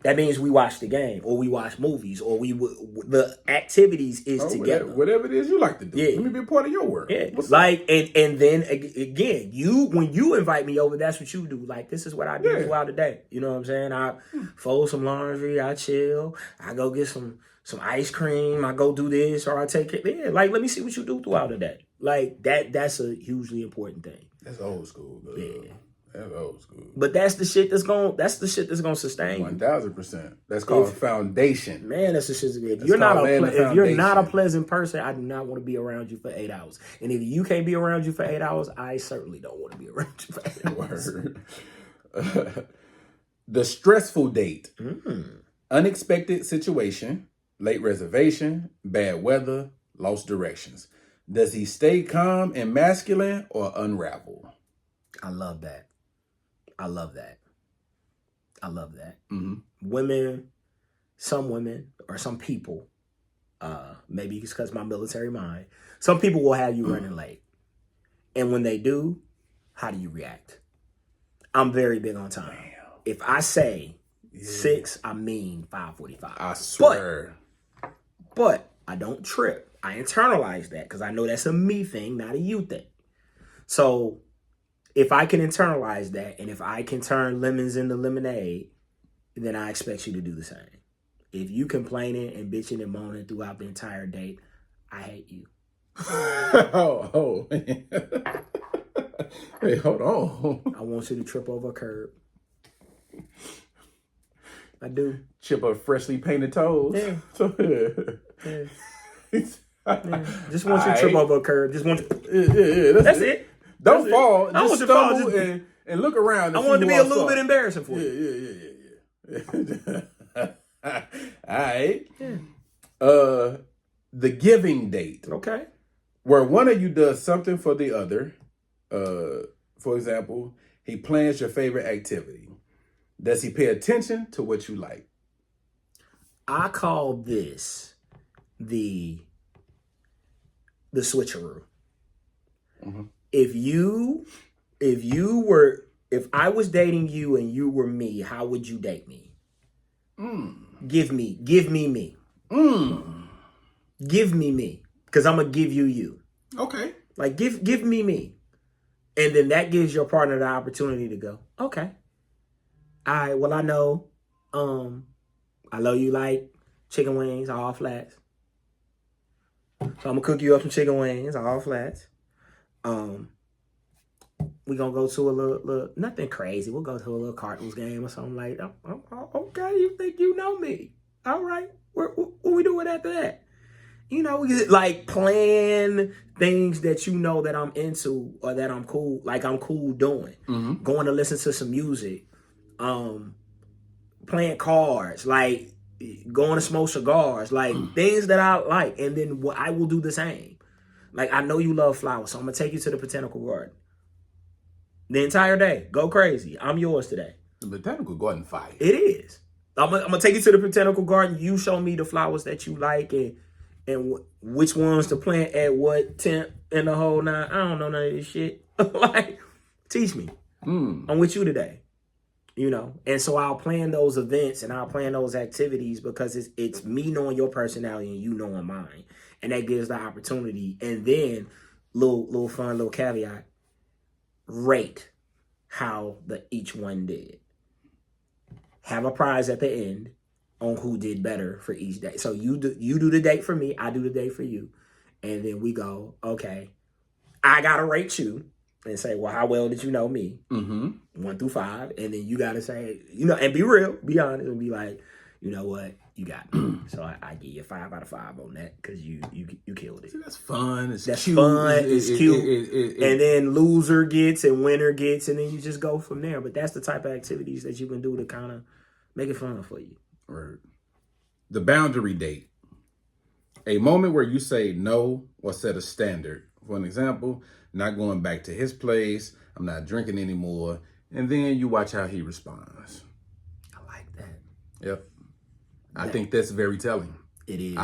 That means we watch the game or we watch movies or the activities is together. Whatever it is you like to do. Yeah. Let me be a part of your world. Yeah. And then again, when you invite me over, that's what you do. Like, this is what I do throughout the day. You know what I'm saying? I fold some laundry, I chill, I go get some ice cream, I go do this, or I take it. Yeah, like, let me see what you do throughout the day. Like, that's a hugely important thing. That's old school, though. Yeah. That's old school. But that's the shit that's gonna sustain you. 1000%. That's called foundation. Man, that's the shit. If you're not a pleasant person, I do not want to be around you for 8 hours. And if you can't be around you for 8 hours, I certainly don't want to be around you for 8 hours. The stressful date. Unexpected situation, late reservation, bad weather, lost directions. Does he stay calm and masculine or unravel? I love that. Mm-hmm. Some women or some people, maybe it's because my military mind, some people will have you running late. And when they do, how do you react? I'm very big on time. Damn. If I say 6, I mean 5:45. I swear. But I don't trip. I internalize that because I know that's a me thing, not a you thing. So if I can internalize that and if I can turn lemons into lemonade, then I expect you to do the same. If you complaining and bitching and moaning throughout the entire date, I hate you. Oh. Hey, hold on. I want you to trip over a curb. I do. Chip up freshly painted toes. Yeah. Yeah. Yeah. Just want you to trip over a curb. Just want you. Yeah, That's it. Don't That's fall. it. I Just want you to fall. stumble and look around. I want it to be a little bit embarrassing for you. Yeah. All right. Yeah. The giving date. Okay. Where one of you does something for the other. For example, he plans your favorite activity. Does he pay attention to what you like? I call this the switcheroo. Mm-hmm. If I was dating you and you were me, how would you date me? Give me me. Give me me. Because I'm going to give you. Okay. Like, give me me. And then that gives your partner the opportunity to go, okay. All right, well, I know you like chicken wings, all flats. So I'm going to cook you up some chicken wings, all flats. We're going to go to a little, nothing crazy. We'll go to a little Cardinals game or something like that. Okay, you think you know me. All right, what we doing after that? You know, we like plan things that you know that I'm into or that I'm cool, like I'm cool doing. Mm-hmm. Going to listen to some music, playing cards, like going to smoke cigars, like things that I like. And then I will do the same. Like, I know you love flowers, so I'm going to take you to the botanical garden. The entire day. Go crazy. I'm yours today. The botanical garden fire. It is. I'm gonna take you to the botanical garden. You show me the flowers that you like and which ones to plant at what temp and the whole nine. I don't know none of this shit. Like, teach me. I'm with you today. You know, and so I'll plan those events and I'll plan those activities because it's me knowing your personality and you knowing mine, and that gives the opportunity. And then little fun, little caveat: rate how each one did. Have a prize at the end on who did better for each day. So you do the date for me, I do the date for you, and then we go, okay, I gotta rate you and say, well, how well did you know me? 1 through 5, and then you gotta say, you know, and be real, be honest, and be like, you know what, you got me. So I give you 5 out of 5 on that because you killed it. See, that's fun. That's cute. It's cute. And then loser gets and winner gets, and then you just go from there. But that's the type of activities that you can do to kind of make it fun for you. Right. The boundary date. A moment where you say no or set a standard. For an example, not going back to his place. I'm not drinking anymore. And then you watch how he responds. I like that. Yep. I think that's very telling. It is.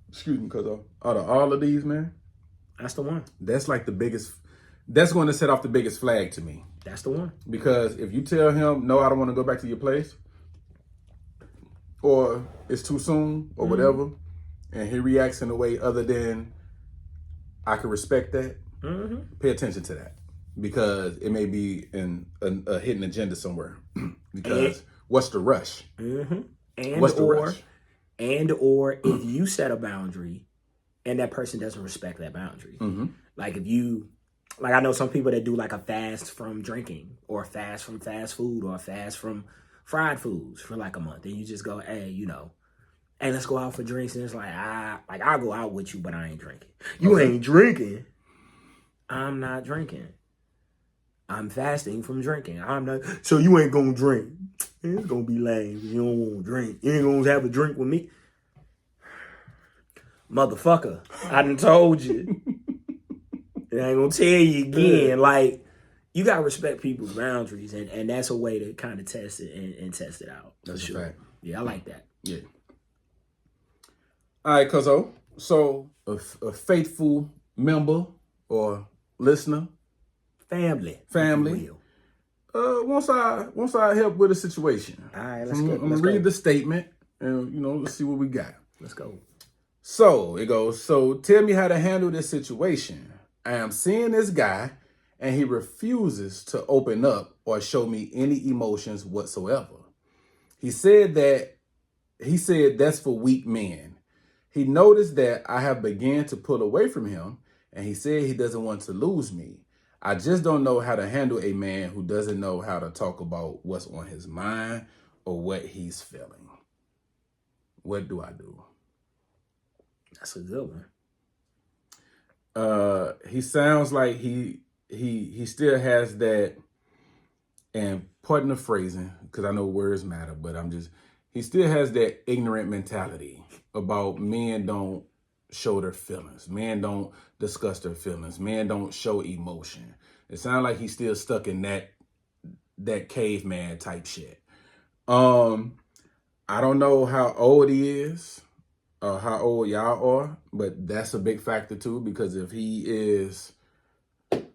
Excuse me, because out of all of these, man, that's the one. That's like the biggest, that's going to set off the biggest flag to me. That's the one. Because if you tell him, no, I don't want to go back to your place, or it's too soon, or whatever, and he reacts in a way other than, I can respect that, pay attention to that. Because it may be in a hidden agenda somewhere. Because what's the rush? What's the rush? Or if you set a boundary and that person doesn't respect that boundary. Like if you, like I know some people that do like a fast from drinking or a fast from fast food or a fast from fried foods for like a month. And you just go, hey, you know, hey, let's go out for drinks. And it's like, I'll go out with you, but I ain't drinking. You ain't drinking. I'm not drinking. I'm fasting from drinking. I'm not. So you ain't gonna drink. It's gonna be lame. You don't want to drink. You ain't gonna have a drink with me. Motherfucker, I done told you. And I ain't gonna tell you again. Like, you gotta respect people's boundaries, and that's a way to kind of test it and test it out. That's a fact. Yeah, I like that. Yeah. All right, Cuzzo. So a faithful member or listener, family. Once I help with a situation. All right, let's go. I'm gonna read the statement, and let's see what we got. Let's go. So it goes. So tell me how to handle this situation. I am seeing this guy, and he refuses to open up or show me any emotions whatsoever. He said that's for weak men. He noticed that I have begun to pull away from him, and he said he doesn't want to lose me. I just don't know how to handle a man who doesn't know how to talk about what's on his mind or what he's feeling. What do I do? That's a good one. He sounds like he still has that, and pardon the phrasing, because I know words matter, but he still has that ignorant mentality about men don't show their feelings. Men don't discuss their feelings. Men don't show emotion. It sounds like he's still stuck in that caveman type shit. I don't know how old he is, how old y'all are, but that's a big factor too, because if he is,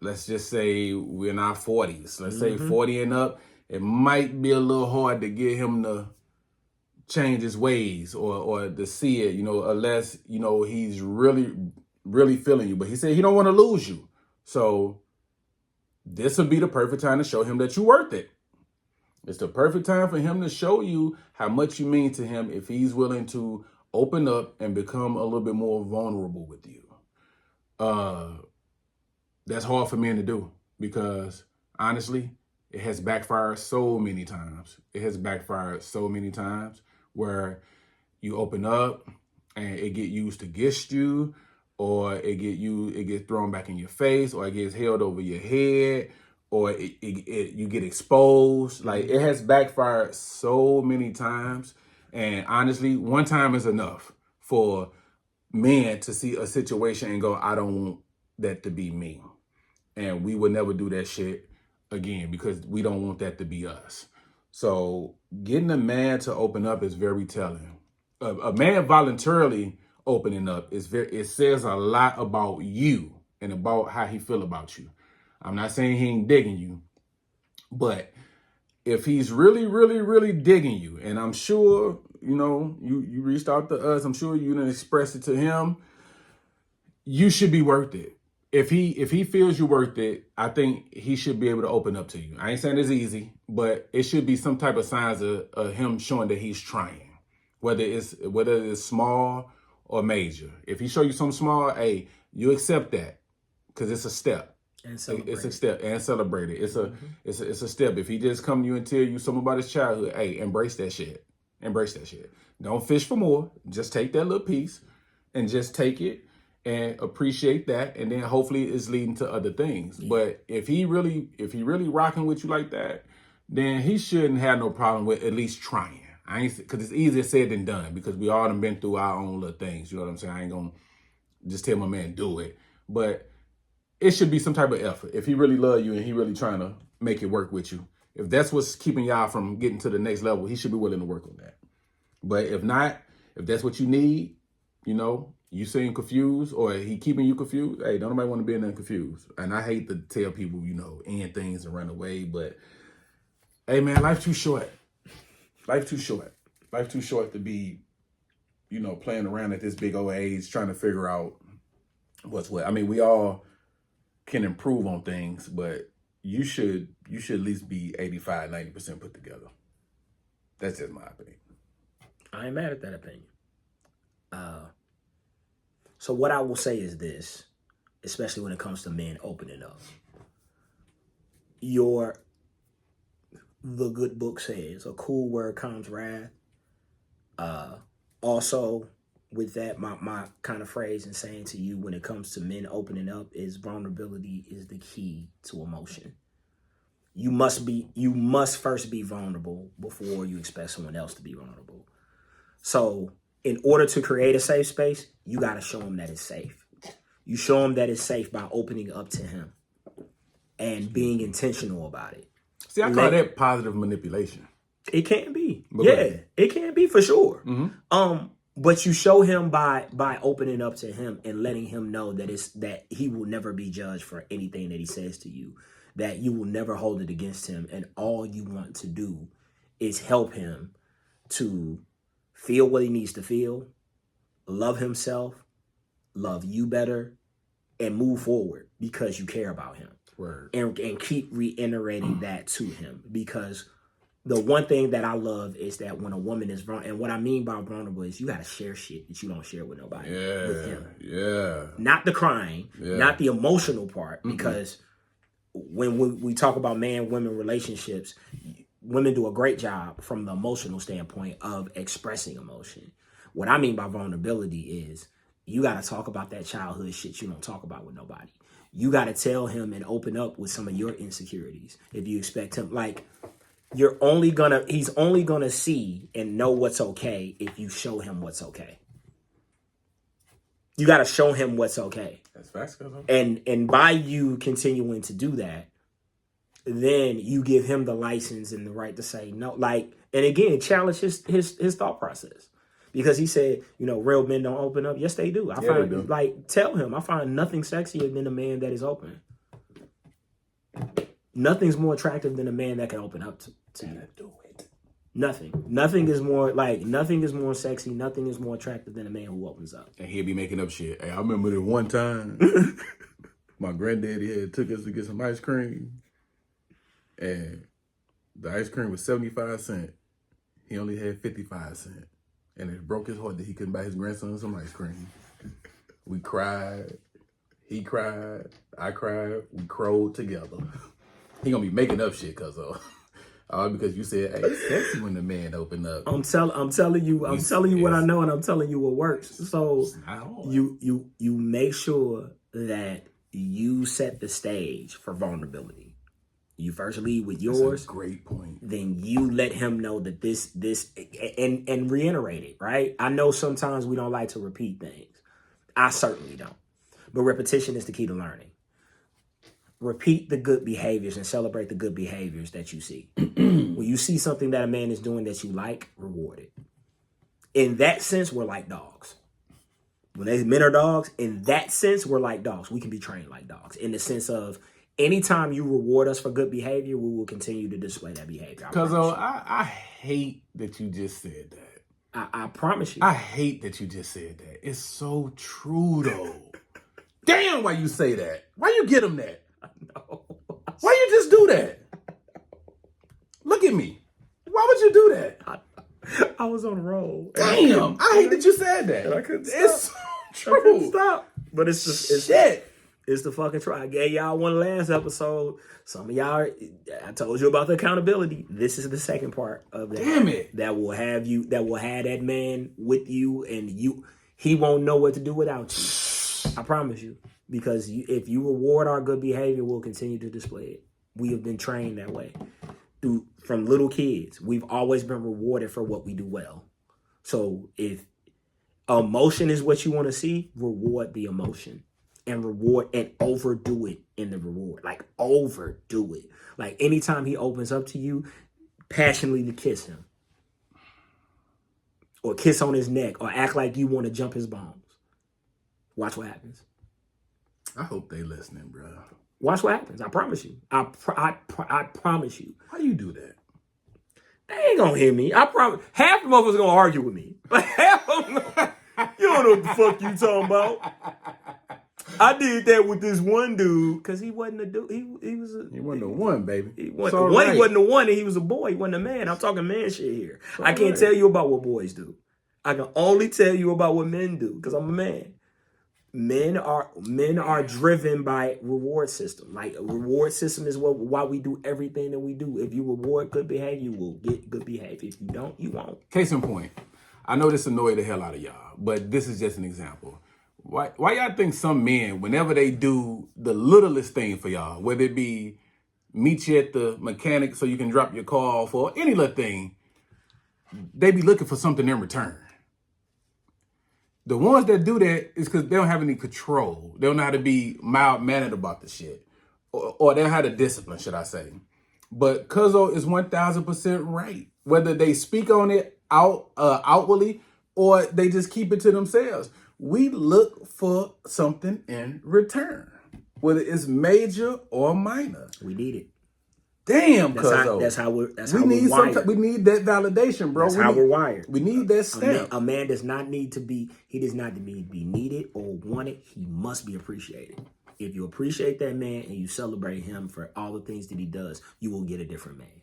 let's just say we're in our 40s, let's say 40 and up, it might be a little hard to get him to change his ways or to see it, unless, he's really, really feeling you. But he said he don't want to lose you. So this would be the perfect time to show him that you're worth it. It's the perfect time for him to show you how much you mean to him if he's willing to open up and become a little bit more vulnerable with you. That's hard for men to do because, honestly, it has backfired so many times. It has backfired so many times where you open up and it get used against you, or it gets thrown back in your face, or it gets held over your head, or you get exposed. Like, it has backfired so many times. And honestly, one time is enough for men to see a situation and go, I don't want that to be me. And we would never do that shit again because we don't want that to be us. So getting a man to open up is very telling. A man voluntarily opening up it says a lot about you and about how he feel about you. I'm not saying he ain't digging you, but if he's really, really, really digging you, and I'm sure, you reached out to us, I'm sure you didn't express it to him, you should be worth it. If he feels you're worth it, I think he should be able to open up to you. I ain't saying it's easy, but it should be some type of signs of him showing that he's trying, whether it's small or major. If he show you something small, hey, you accept that because it's a step. And celebrate. It's a step and celebrate it. It's a step. If he just come to you and tell you something about his childhood, hey, embrace that shit. Embrace that shit. Don't fish for more. Just take that little piece and just take it and appreciate that, and then hopefully it's leading to other things. Yeah. But if he really rocking with you like that, then he shouldn't have no problem with at least trying. Because it's easier said than done, because we all done been through our own little things. You know what I'm saying? I ain't gonna just tell my man do it, but it should be some type of effort. If he really love you and he really trying to make it work with you, if that's what's keeping y'all from getting to the next level, he should be willing to work on that. But if not, if that's what you need, you seem confused or he keeping you confused, hey, don't nobody want to be in there confused. And I hate to tell people, end things and run away, but hey, man, life's too short. Life's too short. Life's too short to be, playing around at this big old age trying to figure out what's what. I mean, we all can improve on things, but you should at least be 85, 90% put together. That's just my opinion. I ain't mad at that opinion. So what I will say is this, especially when it comes to men opening up. The good book says, a cool word calms wrath. Also, with that, my kind of phrase and saying to you when it comes to men opening up is vulnerability is the key to emotion. You must first be vulnerable before you expect someone else to be vulnerable. So in order to create a safe space, you got to show him that it's safe. You show him that it's safe by opening up to him and being intentional about it. See, I call that positive manipulation. It can be. It can be for sure. Mm-hmm. But you show him by opening up to him and letting him know that he will never be judged for anything that he says to you, that you will never hold it against him, and all you want to do is help him to feel what he needs to feel, love himself, love you better, and move forward because you care about him. Word. And keep reiterating that to him, because the one thing that I love is that when a woman is vulnerable, and what I mean by vulnerable is you got to share shit that you don't share with nobody. With him. Yeah. Not the crying, not the emotional part, because when we talk about man-women relationships, women do a great job from the emotional standpoint of expressing emotion. What I mean by vulnerability is you got to talk about that childhood shit you don't talk about with nobody. You got to tell him and open up with some of your insecurities. If you expect him, like, he's only gonna see and know what's okay if you show him what's okay. You got to show him what's okay. That's facts, Cuzzo. And by you continuing to do that, then you give him the license and the right to say no. Like, and again, challenge his thought process. Because he said, real men don't open up. Yes, they do. They do. Like, tell him, I find nothing sexier than a man that is open. Nothing's more attractive than a man that can open up to you. Do it. Nothing is more sexy. Nothing is more attractive than a man who opens up. And he'll be making up shit. Hey, I remember this one time, my granddaddy had took us to get some ice cream. And the ice cream was 75 cents. He only had 55 cents. And it broke his heart that he couldn't buy his grandson some ice cream. We cried. He cried. I cried. We crowed together. He gonna be making up shit, Cuzzo. All because you said, hey, it's sexy when the man open up. I'm telling you what I know, and I'm telling you what works. So you make sure that you set the stage for vulnerability. You first lead with yours. That's a great point. Then you let him know that this and reiterate it, right? I know sometimes we don't like to repeat things. I certainly don't. But repetition is the key to learning. Repeat the good behaviors and celebrate the good behaviors that you see. When you see something that a man is doing that you like, reward it. In that sense, we're like dogs. When men are dogs, in that sense, we're like dogs. We can be trained like dogs. In the sense of, anytime you reward us for good behavior, we will continue to display that behavior. Because I hate that you just said that. I promise you. I hate that you just said that. It's so true, though. Damn, why you say that? Why you get him that? I know. Why you just do that? Look at me. Why would you do that? I was on a roll. Damn, I hate that you said that. I couldn't stop. It's so true. I couldn't stop. But it's shit. It's the fucking try. I gave y'all one last episode. Some of y'all, I told you about the accountability. This is the second part of that. Damn it. That will have that man with you, and he won't know what to do without you. I promise you. Because if you reward our good behavior, we'll continue to display it. We have been trained that way. From little kids, we've always been rewarded for what we do well. So if emotion is what you want to see, reward the emotion. And reward and overdo it in the reward. Like, overdo it. Like, anytime he opens up to you, passionately kiss him. Or kiss on his neck. Or act like you want to jump his bones. Watch what happens. I hope they listening, bro. Watch what happens. I promise you. I promise you. How you do that? They ain't gonna hear me. I promise. Half the motherfuckers gonna argue with me. Like, half of them. You don't know what the fuck you talking about. I did that with this one dude because he wasn't a dude. He wasn't the one, baby. He wasn't the one, and he was a boy. He wasn't a man. I'm talking man shit here. I can't tell you about what boys do. I can only tell you about what men do because I'm a man. Men are driven by reward system. Like, a reward system is why we do everything that we do. If you reward good behavior, you will get good behavior. If you don't, you won't. Case in point, I know this annoyed the hell out of y'all, but this is just an example. Why y'all think some men, whenever they do the littlest thing for y'all, whether it be meet you at the mechanic so you can drop your car off or any little thing, they be looking for something in return. The ones that do that is because they don't have any control. They don't know how to be mild-mannered about the shit. Or they don't have the discipline, should I say. But Cuzzo is 1,000% right. Whether they speak on it outwardly or they just keep it to themselves. We look for something in return. Whether it's major or minor. We need it. Damn, Cuzzo. That's how we're wired. We need that validation, bro. That's how we're wired. We need that stamp. A man does not need to be needed or wanted. He must be appreciated. If you appreciate that man and you celebrate him for all the things that he does, you will get a different man.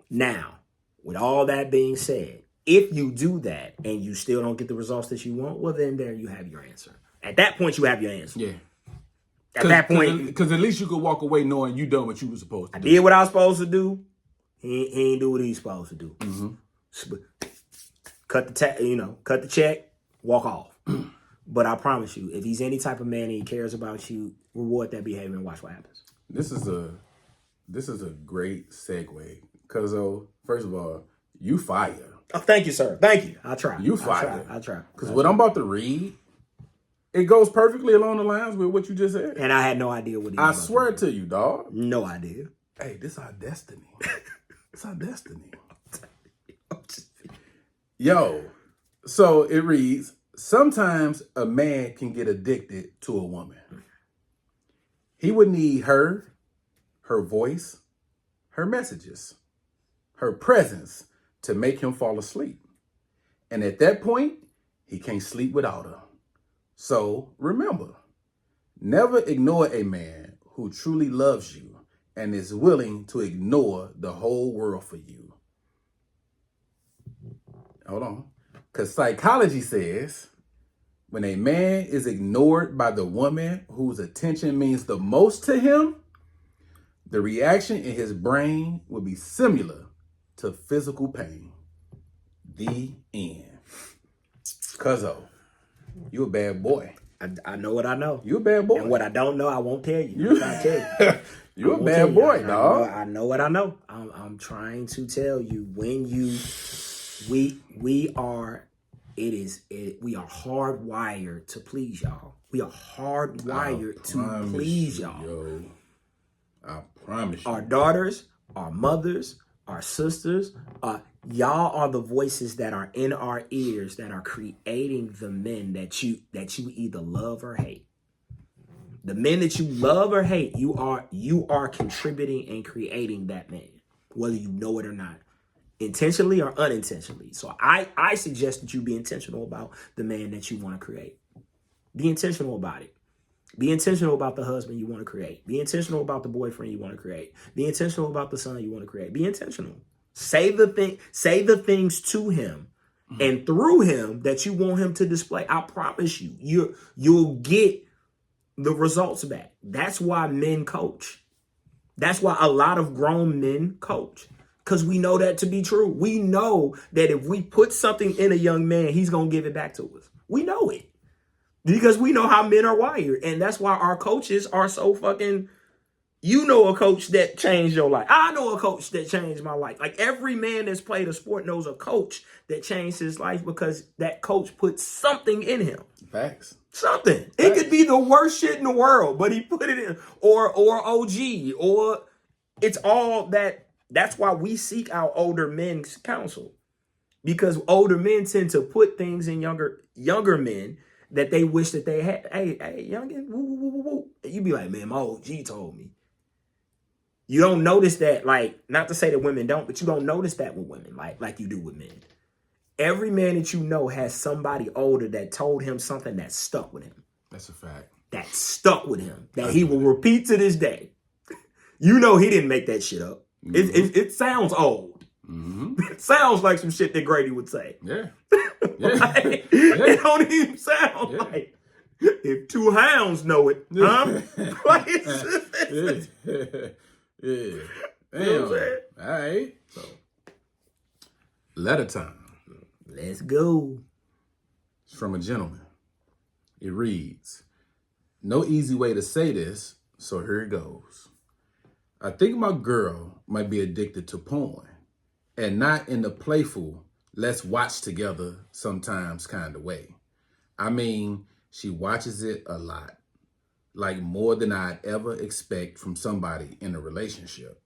Now, with all that being said, if you do that and you still don't get the results that you want, well, then there you have your answer. At that point, you have your answer. Yeah. At that point, because at least you could walk away knowing you done what you were supposed to do. I did what I was supposed to do. He ain't do what he's supposed to do. Cut the check, walk off. But I promise you, if he's any type of man and he cares about you, reward that behavior and watch what happens. This is a great segue. Cuzzo, first of all, you fire. Oh, thank you, sir. Thank you. I'll try. You fire. I'll try. Because what I'm about to read, it goes perfectly along the lines with what you just said. And I had no idea what he I was swear to you, dog. No idea. Hey, this our destiny. It's our destiny. Yo, so it reads, sometimes a man can get addicted to a woman. He would need her voice, her messages, her presence to make him fall asleep. And at that point, he can't sleep without her. So remember, never ignore a man who truly loves you and is willing to ignore the whole world for you. Hold on. Because psychology says when a man is ignored by the woman whose attention means the most to him, the reaction in his brain will be similar to physical pain. The end. Cuzzo, you a bad boy. I know what I know. You a bad boy. And what I don't know, I won't tell you. I'll tell you. You a bad boy, dog. I know what I know. I'm trying to tell you when we are hardwired to please y'all. We are hardwired to please y'all. Yo, I promise you. Our daughters, our mothers, our sisters, y'all are the voices that are in our ears that are creating the men that you either love or hate. The men that you love or hate, you are contributing and creating that man, whether you know it or not, intentionally or unintentionally. So I suggest that you be intentional about the man that you want to create. Be intentional about it. Be intentional about the husband you want to create. Be intentional about the boyfriend you want to create. Be intentional about the son you want to create. Be intentional. Say the things to him and through him that you want him to display. I promise you, you'll get the results back. That's why men coach. That's why a lot of grown men coach. Because we know that to be true. We know that if we put something in a young man, he's going to give it back to us. We know it. Because we know how men are wired. And that's why our coaches are so fucking... You know a coach that changed your life. I know a coach that changed my life. Like every man that's played a sport knows a coach that changed his life because that coach put something in him. Facts. Something. Facts. It could be the worst shit in the world, but he put it in. Or OG. Or it's all that. That's why we seek out older men's counsel. Because older men tend to put things in younger men that they wish that they had. Hey, youngin, woo, woo, woo, woo. You be like, man, my OG told me. You don't notice that, like, not to say that women don't, but you don't notice that with women, like you do with men. Every man that you know has somebody older that told him something that stuck with him. That's a fact. That stuck with him. That he will repeat to this day. You know he didn't make that shit up. Mm-hmm. It sounds old. Mm-hmm. It sounds like some shit that Grady would say. Yeah. Like, it don't even sound like if two hounds know it, huh? Like, yeah. Damn. You know what I'm saying? All right. So, letter time. Let's go. It's from a gentleman. It reads, no easy way to say this, so here it goes. I think my girl might be addicted to porn, and not in the playful, let's watch together sometimes kind of way. I mean, she watches it a lot. Like more than I'd ever expect from somebody in a relationship.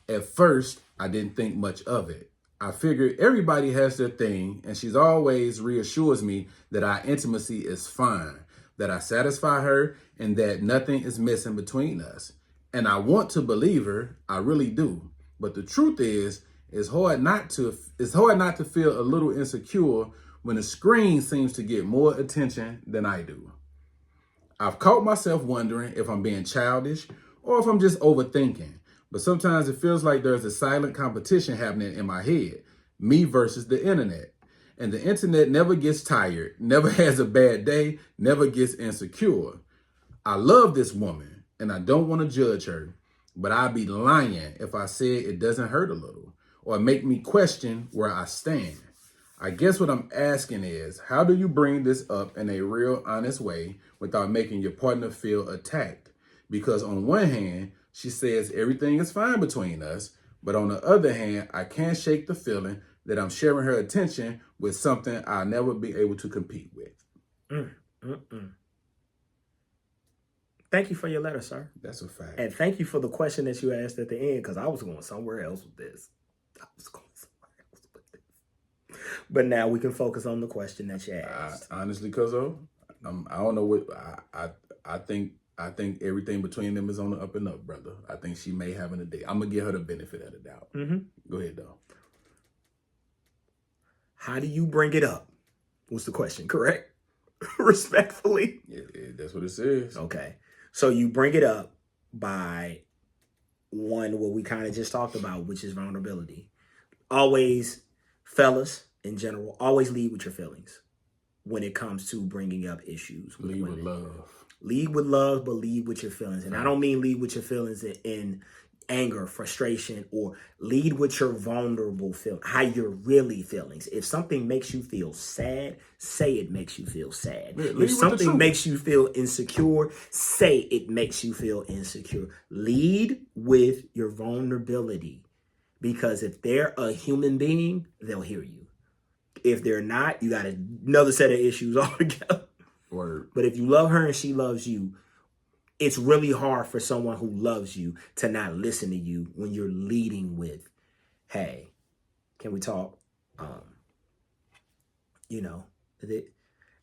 At first, I didn't think much of it. I figured everybody has their thing, and she's always reassures me that our intimacy is fine, that I satisfy her, and that nothing is missing between us. And I want to believe her, I really do. But the truth is, it's hard not to feel a little insecure when the screen seems to get more attention than I do. I've caught myself wondering if I'm being childish or if I'm just overthinking. But sometimes it feels like there's a silent competition happening in my head, me versus the internet. And the internet never gets tired, never has a bad day, never gets insecure. I love this woman and I don't want to judge her, but I'd be lying if I said it doesn't hurt a little or make me question where I stand. I guess what I'm asking is, how do you bring this up in a real honest way without making your partner feel attacked? Because on one hand, she says everything is fine between us, but on the other hand, I can't shake the feeling that I'm sharing her attention with something I'll never be able to compete with. Thank you for your letter, sir. That's a fact. And thank you for the question that you asked at the end, because I was going somewhere else with this. But now we can focus on the question that you asked. Honestly, Cuzzo, I don't know what I think. I think everything between them is on the up and up, brother. I think she may have a day. I'm gonna give her the benefit of the doubt. Go ahead, though. How do you bring it up? Was the question correct? Respectfully. Yeah, that's what it says. Okay, so you bring it up by one, what we kind of just talked about, which is vulnerability. Always, fellas in general, always lead with your feelings when it comes to bringing up issues with Lead women. with love. Lead with love, but lead with your feelings. And I don't mean lead with your feelings in anger, frustration, or lead with your vulnerable feeling, how you're really feeling. If something makes you feel sad, say it makes you feel sad. Yeah, if something makes you feel insecure, say it makes you feel insecure. Lead with your vulnerability, because if they're a human being, they'll hear you. If they're not, you got another set of issues altogether. Word. But if you love her and she loves you, it's really hard for someone who loves you to not listen to you when you're leading with, hey, can we talk?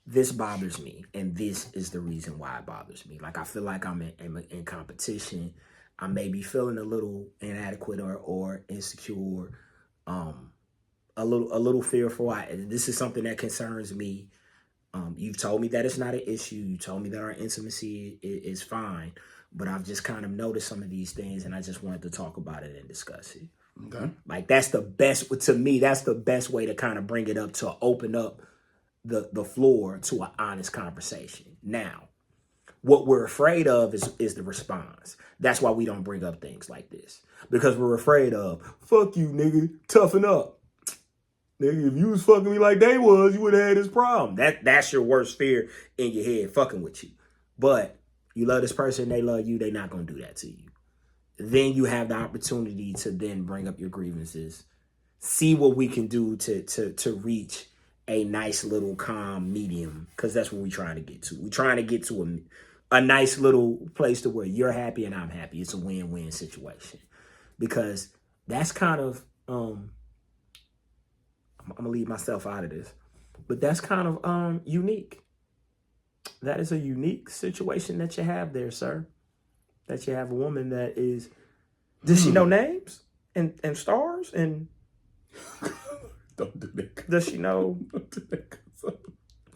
This bothers me, and this is the reason why it bothers me. Like, I feel like I'm in competition. I may be feeling a little inadequate or insecure, a little fearful. This is something that concerns me. You've told me that it's not an issue. You told me that our intimacy is fine, but I've just kind of noticed some of these things, and I just wanted to talk about it and discuss it. Okay. Like, that's the best, to me, that's the best way to kind of bring it up, to open up the floor to an honest conversation. Now, what we're afraid of is the response. That's why we don't bring up things like this, because we're afraid of, fuck you, nigga, toughen up. Nigga, if you was fucking me like they was, you would have had this problem. That's your worst fear in your head, fucking with you. But you love this person, they love you, they not going to do that to you. Then you have the opportunity to then bring up your grievances, see what we can do to reach a nice little calm medium, because that's what we're trying to get to. We're trying to get to a nice little place to where you're happy and I'm happy. It's a win-win situation, because that's kind of... I'm going to leave myself out of this, but that's kind of unique. That is a unique situation that you have there, sir. That you have a woman that is, does she know names and stars? And don't do that. Does she know, Don't do that.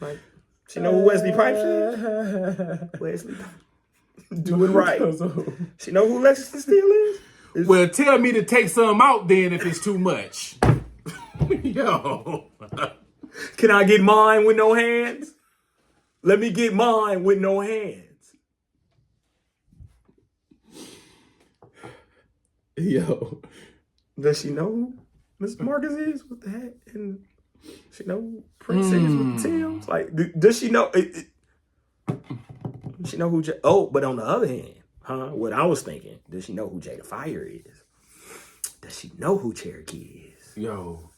like, she know who Wesley Pipes is? Wesley do it right. She know who Lexington Steele is? Well, tell me to take some out then if it's too much. Yo. Can I get mine with no hands? Let me get mine with no hands. Yo. Does she know who Miss Marcus is with the hat? And she know who Prince is with the Tims? Like, does she know? Does she know who but on the other hand, what I was thinking, does she know who Jada Fire is? Does she know who Cherokee is? Yo.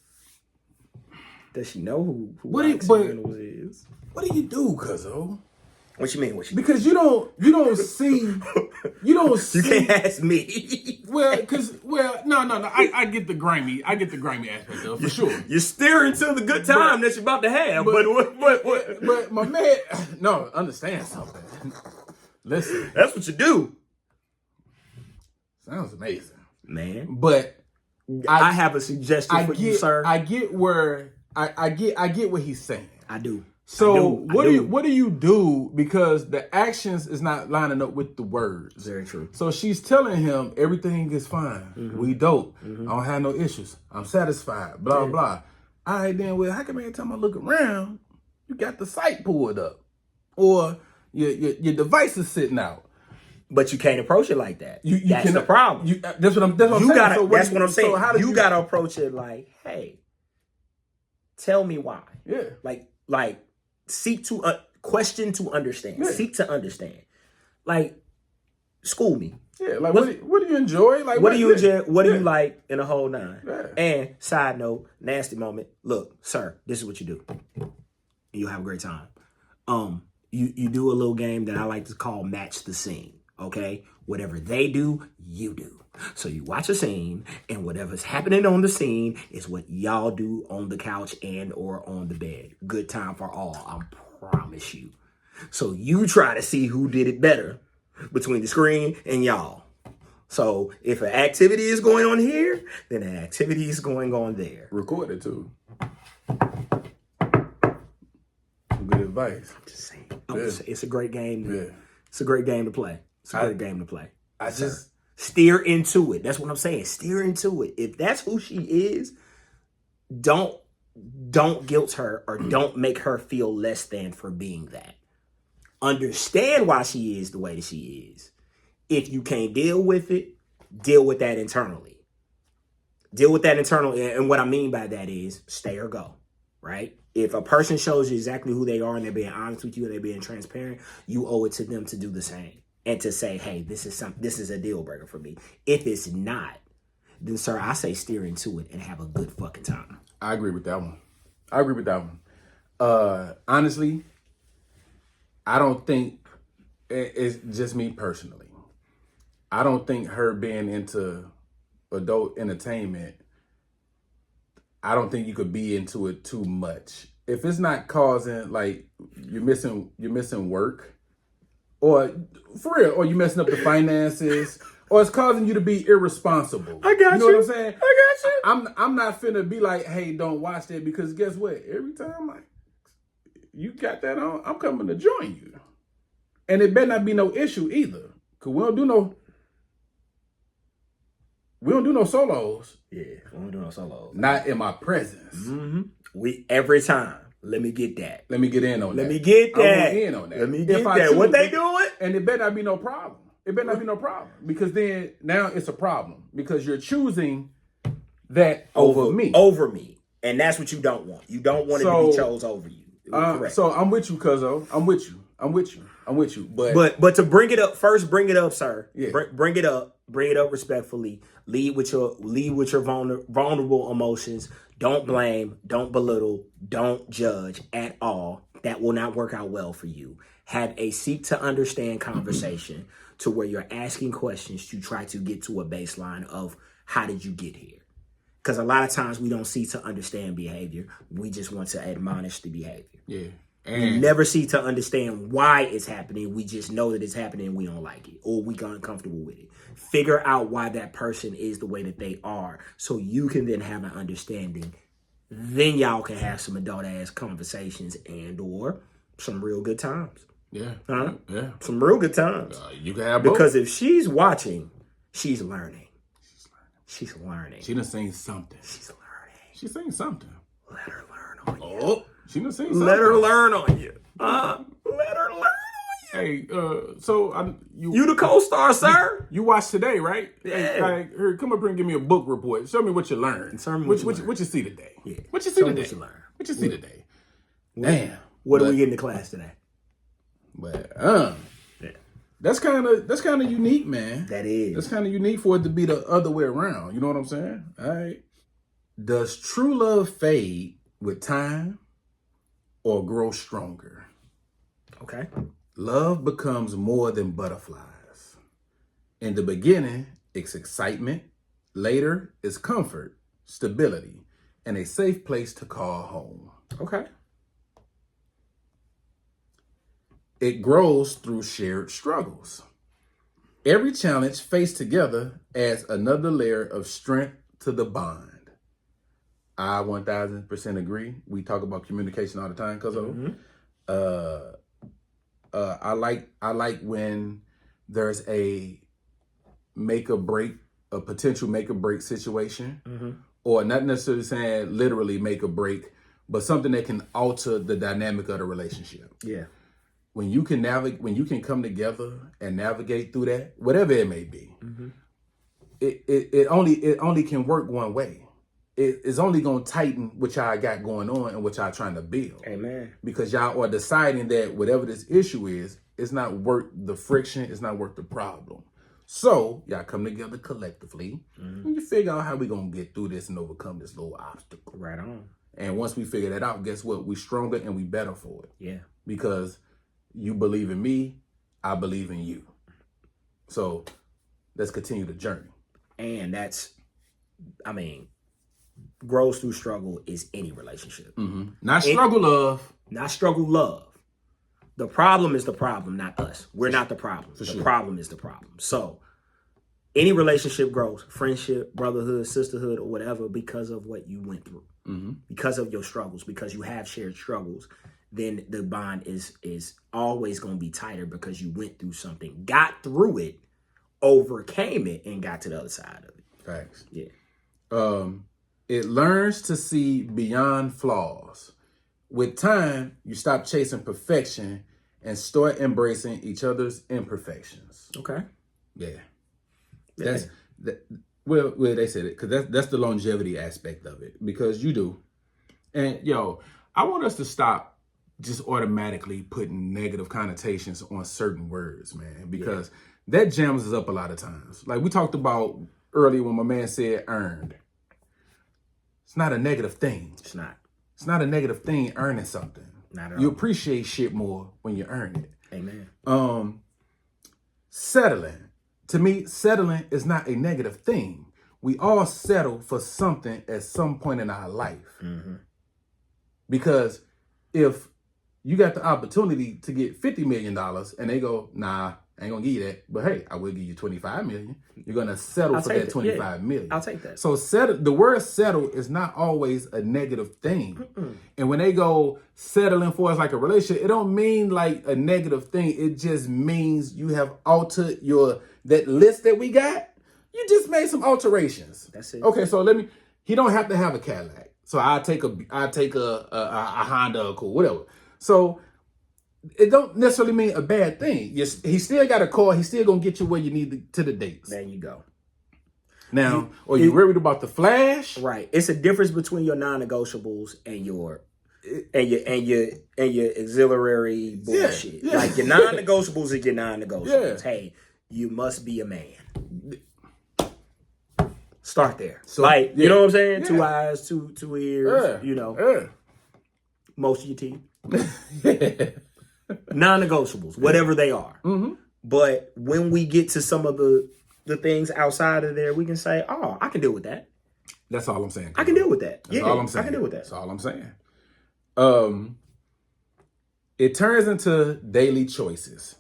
Does she know who Reynolds is? What do you do, Cuzzo? What you mean? Because you don't see. You can't ask me. No. I get the grimy aspect of it, for sure. You're steering to the good time that you're about to have. But my man, no, understand something. Listen, that's what you do. Sounds amazing, man. But I have a suggestion for you, sir. I get what he's saying. I do. So what do you do, because the actions is not lining up with the words? Very true. So she's telling him everything is fine. Mm-hmm. We dope. Mm-hmm. I don't have no issues. I'm satisfied. Blah blah. All right, then. Well, how come every time I look around, you got the sight pulled up, or Your device is sitting out. But you can't approach it like that. You that's the problem. That's what I'm saying. That's what I'm saying. So you gotta approach it like, hey, tell me why. Yeah. Like seek to question to understand. Yeah. Seek to understand. Like, school me. Yeah. Like, what do you enjoy? Like, what do you enjoy? What do you like in a whole nine? Yeah. And side note, nasty moment. Look, sir, this is what you do. You'll have a great time. You do a little game that I like to call match the scene. Okay? Whatever they do, you do. So you watch a scene, and whatever's happening on the scene is what y'all do on the couch and or on the bed. Good time for all, I promise you. So you try to see who did it better between the screen and y'all. So if an activity is going on here, then an activity is going on there. Record it too. Good advice. I'm just saying. It's a great game. Yeah. It's a great game to play. It's a great game to play. I just steer into it. That's what I'm saying. Steer into it. If that's who she is, don't guilt her or don't make her feel less than for being that. Understand why she is the way that she is. If you can't deal with it, deal with that internally. Deal with that internally. And what I mean by that is stay or go, right? If a person shows you exactly who they are and they're being honest with you and they're being transparent, you owe it to them to do the same. And to say, hey, this is a deal breaker for me. If it's not, then sir, I say steer into it and have a good fucking time. I agree with that one. Honestly, I don't think it's just me personally. I don't think her being into adult entertainment, I don't think you could be into it too much. If it's not causing, like, you're missing work, or for real, or you messing up the finances, or it's causing you to be irresponsible. I got you. You know what I'm saying? I got you. I'm not finna be like, hey, don't watch that, because guess what? Every time you got that on, I'm coming to join you. And it better not be no issue either. Cause we don't do no solos. Yeah, we don't do no solos. Not in my presence. Mm-hmm. Every time. Let me get that. Let me get in on that. Let me get that. I'm in on that. Let me get that. What they doing? And it better not be no problem. Because then now it's a problem. Because you're choosing that over me. Over me. And that's what you don't want. You don't want it to be chose over you. Correct. So I'm with you, Cuzzo. I'm with you. But to bring it up, first bring it up, sir. Yeah. Bring it up. Bring it up respectfully. Lead with your vulnerable emotions. Don't blame, don't belittle, don't judge at all. That will not work out well for you. Have a seek to understand conversation to where you're asking questions to try to get to a baseline of how did you get here? Because a lot of times we don't seek to understand behavior. We just want to admonish the behavior. Yeah. We never seek to understand why it's happening. We just know that it's happening and we don't like it or we got uncomfortable with it. Figure out why that person is the way that they are so you can then have an understanding. Then y'all can have some adult ass conversations and or some real good times. Yeah. Huh? Yeah. Some real good times. You can have both. Because if she's watching, she's learning. She's learning. She done seen something. She's learning. She's seen something. Let her learn on you. Oh, she done seen something. Let her learn on you. Let her learn on you. Hey, you the co-star, sir. You watched today, right? Yeah. Hey, come up here and give me a book report. Show me what you learned. What you see today? Yeah. What you see today? What you learn. What you see today? Damn. What do we get in the class today? But that's kind of unique, man. That is. That's kind of unique for it to be the other way around. You know what I'm saying? All right. Does true love fade with time or grow stronger? Okay. Love becomes more than butterflies. In the beginning, it's excitement. Later, it's comfort, stability, and a safe place to call home. Okay. It grows through shared struggles. Every challenge faced together adds another layer of strength to the bond. I 1000% agree. We talk about communication all the time, Cuzzo. I like when there's a potential make or break situation, or not necessarily saying literally make or break, but something that can alter the dynamic of the relationship. Yeah. when you can come together and navigate through that, whatever it may be, it only can work one way. It's only gonna tighten what y'all got going on and what y'all trying to build. Amen. Because y'all are deciding that whatever this issue is, it's not worth the friction, it's not worth the problem. So y'all come together collectively and you figure out how we gonna get through this and overcome this little obstacle. Right on. And once we figure that out, guess what? We stronger and we better for it. Yeah. Because you believe in me, I believe in you. So let's continue the journey. And grows through struggle is any relationship. Not struggle love. Not struggle love. The problem is the problem, not us. We're not the problem. The problem is the problem. So any relationship grows, friendship, brotherhood, sisterhood, or whatever, because of what you went through, because of your struggles, because you have shared struggles. Then the bond is always going to be tighter because you went through something, got through it, overcame it, and got to the other side of it. Thanks. Yeah. It learns to see beyond flaws. With time, you stop chasing perfection and start embracing each other's imperfections. Okay. Yeah. That's that. Well, they said it because that's the longevity aspect of it, because you do. And I want us to stop just automatically putting negative connotations on certain words, man, because that jams us up a lot of times. Like we talked about earlier when my man said earned. It's not a negative thing. It's not. It's not a negative thing earning something. Not at all. You appreciate shit more when you earn it. Amen. Settling. To me, settling is not a negative thing. We all settle for something at some point in our life. Because if you got the opportunity to get $50 million and they go, nah, I ain't gonna give you that, but hey, I will give you $25 million. You're gonna settle for that $25 million. I'll take that. So the word settle is not always a negative thing. And when they go settling for us like a relationship, it don't mean like a negative thing. It just means you have altered that list that we got. You just made some alterations. That's it. Okay, so he don't have to have a Cadillac. So I take a Honda Accord, whatever. So it don't necessarily mean a bad thing. He still got a car. He's still gonna get you where you need to the dates. There you go. Now, are you worried about the flash? Right. It's a difference between your non-negotiables and your auxiliary bullshit. Yeah. Like your non-negotiables are your non-negotiables. Yeah. Hey, you must be a man. Start there. So, you know what I'm saying? Yeah. 2 eyes, two ears. Most of your teeth. Non-negotiables, whatever they are. But when we get to some of the things outside of there, we can say, oh, I can deal with that. That's all I'm saying. I can deal with that. That's all I'm saying. I can deal with that. That's all I'm saying. It turns into daily choices.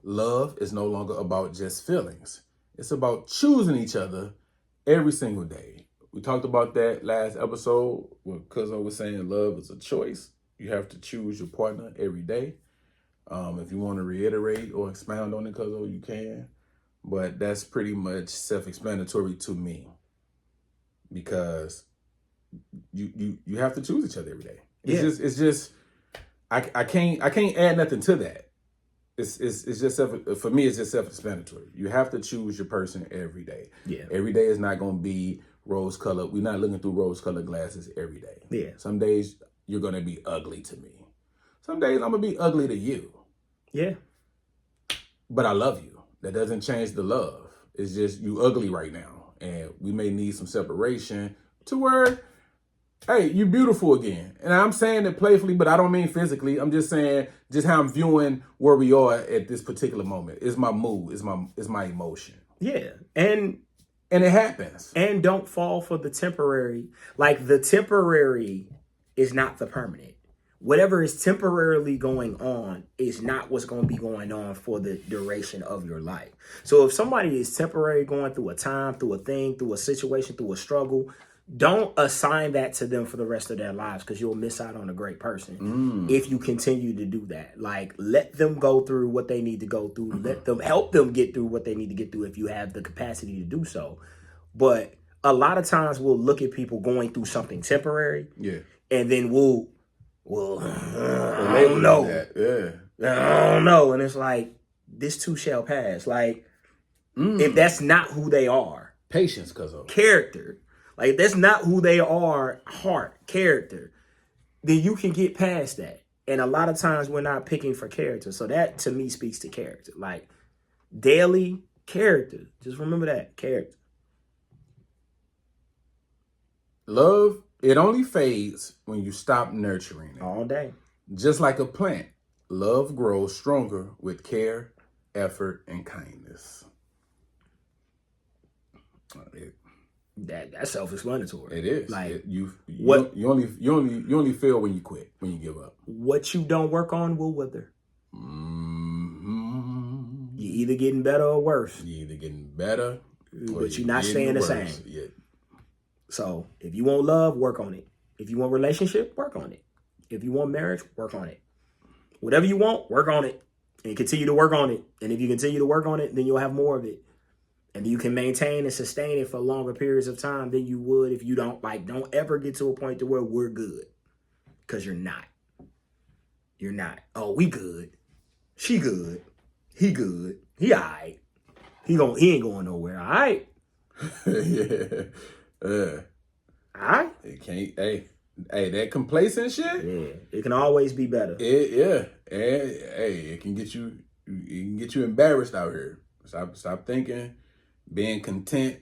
Love is no longer about just feelings. It's about choosing each other every single day. We talked about that last episode where Cuzzo was saying love is a choice. You have to choose your partner every day. If you want to reiterate or expound on it, Cuzzo, you can. But that's pretty much self-explanatory to me, because you have to choose each other every day. It's just I can't add nothing to that. It's just for me. It's just self-explanatory. You have to choose your person every day. Yeah. Every day is not going to be rose-colored. We're not looking through rose-colored glasses every day. Yeah. Some days you're going to be ugly to me. Some days I'm going to be ugly to you. Yeah. But I love you. That doesn't change the love. It's just you ugly right now. And we may need some separation to where, hey, you beautiful again. And I'm saying it playfully, but I don't mean physically. I'm just saying just how I'm viewing where we are at this particular moment. It's my mood. It's my emotion. Yeah. And it happens. And don't fall for the temporary. Like the temporary is not the permanent. Whatever is temporarily going on is not what's going to be going on for the duration of your life. So if somebody is temporarily going through a time, through a thing, through a situation, through a struggle, don't assign that to them for the rest of their lives, because you'll miss out on a great person if you continue to do that. Like, let them go through what they need to go through. Let them help them get through what they need to get through if you have the capacity to do so. But a lot of times we'll look at people going through something temporary, Yeah, and then I don't know. I don't know. And it's like, this too shall pass. Like, if that's not who they are, Patience, Cuzzo. character, like if that's not who they are, heart, character, then you can get past that. And a lot of times we're not picking for character. So that to me speaks to character. Like daily character. Just remember that. Character. Love, it only fades when you stop nurturing it. All day. Just like a plant, love grows stronger with care, effort, and kindness. That's self-explanatory. It is. Like you only feel when you quit, when you give up. What you don't work on will wither. Mm-hmm. You're either getting better or worse. You're either getting better, but you're not staying the same. Yeah. So if you want love, work on it. If you want relationship, work on it. If you want marriage, work on it. Whatever you want, work on it. And continue to work on it. And if you continue to work on it, then you'll have more of it. And you can maintain and sustain it for longer periods of time than you would if you don't ever get to a point to where we're good. Because you're not. You're not. Oh, we good. She good. He good. He all right. He ain't going nowhere. All right. Yeah. All right. It can't. Hey, that complacent shit. Yeah. It can always be better. Yeah. And hey, it can get you. It can get you embarrassed out here. Stop thinking. Being content.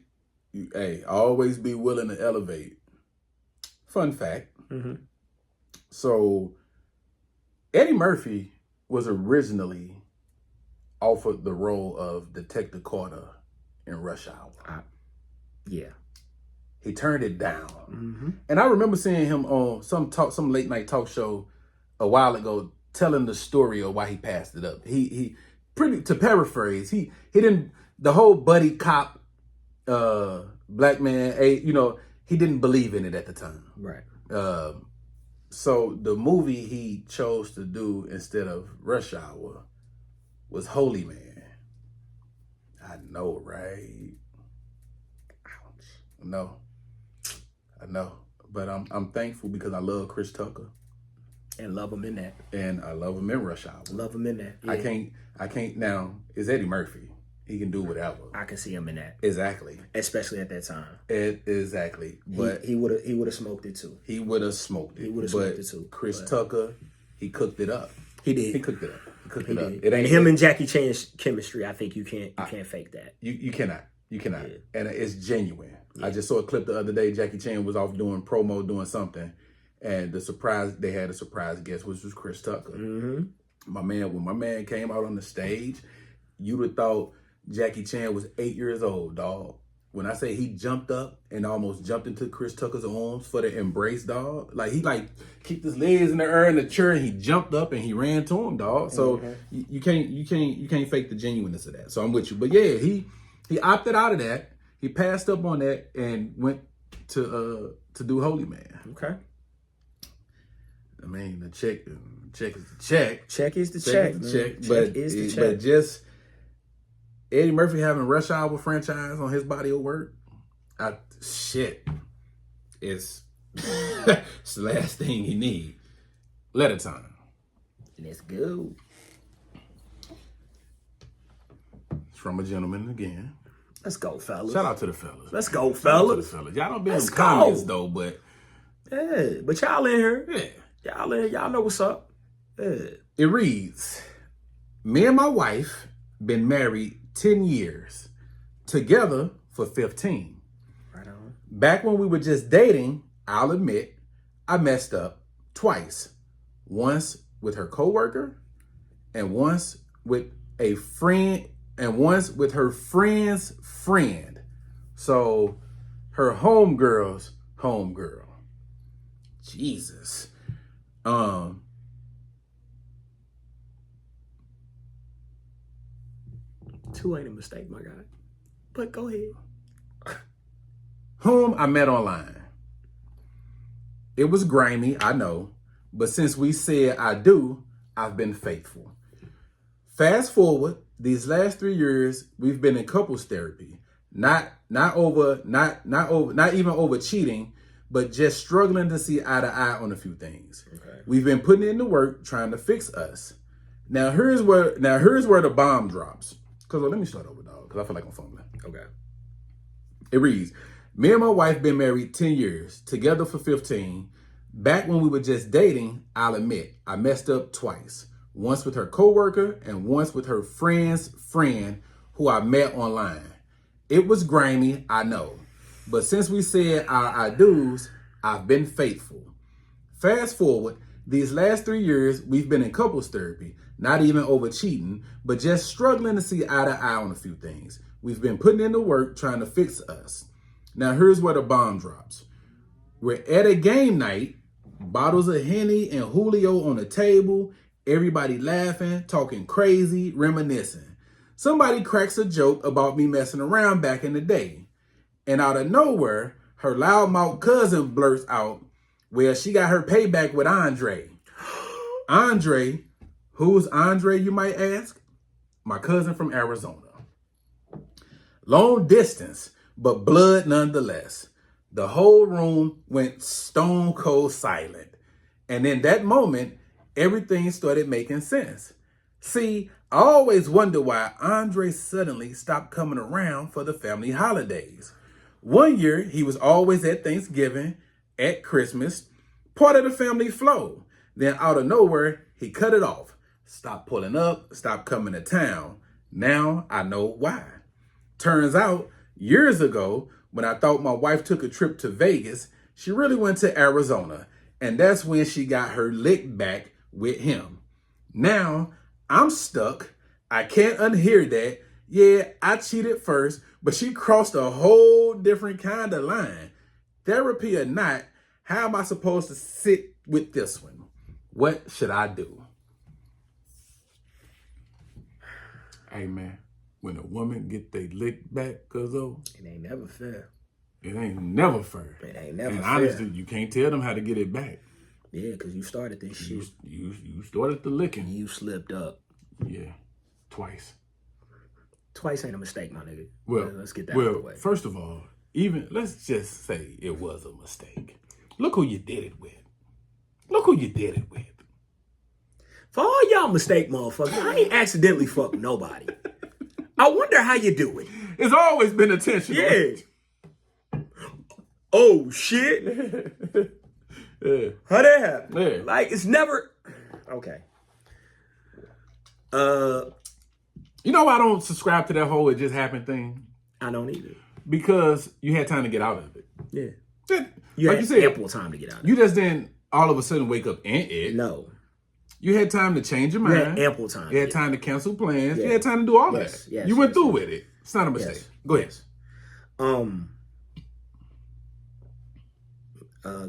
Always be willing to elevate. Fun fact. Mm-hmm. So, Eddie Murphy was originally offered the role of Detective Carter in Rush Hour. Yeah. He turned it down. Mm-hmm. And I remember seeing him on some late night talk show a while ago telling the story of why he passed it up. He pretty, to paraphrase, he didn't, the whole buddy cop black man, he didn't believe in it at the time. Right. So the movie he chose to do instead of Rush Hour was Holy Man. I know, right? Ouch. No. I know. But I'm thankful because I love Chris Tucker. And love him in that. And I love him in Rush Hour. Love him in that. Yeah. I can't now, it's Eddie Murphy. He can do whatever. I can see him in that. Exactly. Especially at that time. Exactly. But he would have smoked it too. He would have smoked it. He would have smoked it too. Chris Tucker, he cooked it up. He did. He cooked it up. It ain't him and Jackie Chan's chemistry. I think you can't fake that. You cannot. You cannot. Yeah. And it's genuine. Yeah. I just saw a clip the other day. Jackie Chan was off doing promo, doing something. And they had a surprise guest, which was Chris Tucker. Mm-hmm. When my man came out on the stage, you'd have thought Jackie Chan was 8 years old, dog. When I say he jumped up and almost jumped into Chris Tucker's arms for the embrace, dog. Like he kicked his legs in the air in the chair and he jumped up and he ran to him, dog. So you can't fake the genuineness of that. So I'm with you. But yeah, he opted out of that. He passed up on that and went to do Holy Man. Okay. I mean, the check is the check. Check is the check. But just Eddie Murphy having Rush Hour franchise on his body of work, it's the last thing he need. Letter time. Let's go. It's from a gentleman again. Let's go, fellas. Shout out to the fellas. Let's go, fellas. Y'all don't be in the comments though, but yeah, but y'all in here. Yeah. Y'all know what's up. Yeah. It reads, me and my wife been married 10 years, together for 15. Right on. Back when we were just dating, I'll admit, I messed up twice. Once with her coworker, and once with a friend, and once with her friend's friend. So her homegirl's homegirl. Jesus. Two ain't a mistake, my guy. But go ahead. Whom I met online. It was grimy, I know, but since we said I do, I've been faithful. Fast forward, these last 3 years, we've been in couples therapy. Not even over cheating, but just struggling to see eye to eye on a few things. Okay. We've been putting in the work trying to fix us. Now here's where the bomb drops. Cause let me start over, dog. Cause I feel like I'm fumbling. Okay. It reads, me and my wife been married 10 years, together for 15. Back when we were just dating, I'll admit, I messed up twice. Once with her coworker and once with her friend's friend who I met online. It was grimy, I know. But since we said our I do's, I've been faithful. Fast forward, these last 3 years, we've been in couples therapy, not even over cheating, but just struggling to see eye to eye on a few things. We've been putting in the work trying to fix us. Now here's where the bomb drops. We're at a game night, bottles of Henny and Julio on the table, everybody laughing, talking crazy, reminiscing. Somebody cracks a joke about me messing around back in the day. And out of nowhere, her loudmouth cousin blurts out, well, she got her payback with Andre. Andre, who's Andre, you might ask? My cousin from Arizona. Long distance, but blood nonetheless. The whole room went stone cold silent. And in that moment, everything started making sense. See, I always wonder why Andre suddenly stopped coming around for the family holidays. One year, he was always at Thanksgiving, at Christmas, part of the family flow. Then out of nowhere, he cut it off. Stopped pulling up, stopped coming to town. Now I know why. Turns out, years ago, when I thought my wife took a trip to Vegas, she really went to Arizona. And that's when she got her lick back with him. Now, I'm stuck. I can't unhear that. Yeah, I cheated first, but she crossed a whole different kind of line. Therapy or not, how am I supposed to sit with this one? What should I do? Hey, man, when a woman get they lick back, Cuzzo, It ain't never fair. it ain't never fair. It ain't never and fair. honestly, you can't tell them how to get it back. Yeah, because you started this shit. You started the licking. You slipped up. Yeah, twice. Twice ain't a mistake, my nigga. Well, let's get that out of the way. First of all, even let's just say it was a mistake. Look who you did it with. Look who you did it with. For all y'all mistake motherfuckers, I ain't accidentally fucked nobody. I wonder how you do it. It's always been intentional. Yeah. Oh, shit. Yeah. How that happen? Yeah. Like, it's never... Okay. You know why I don't subscribe to that whole it just happened thing? I don't either. Because you had time to get out of it. Yeah. You Like had you said, ample time to get out of it. you just didn't all of a sudden wake up in it. No. You had time to change your You mind. had ample time. You had time to cancel plans. Yeah. You had time to do all Yes, that. yes, You went yes, through yes. with it. It's not a mistake. Yes. Go ahead.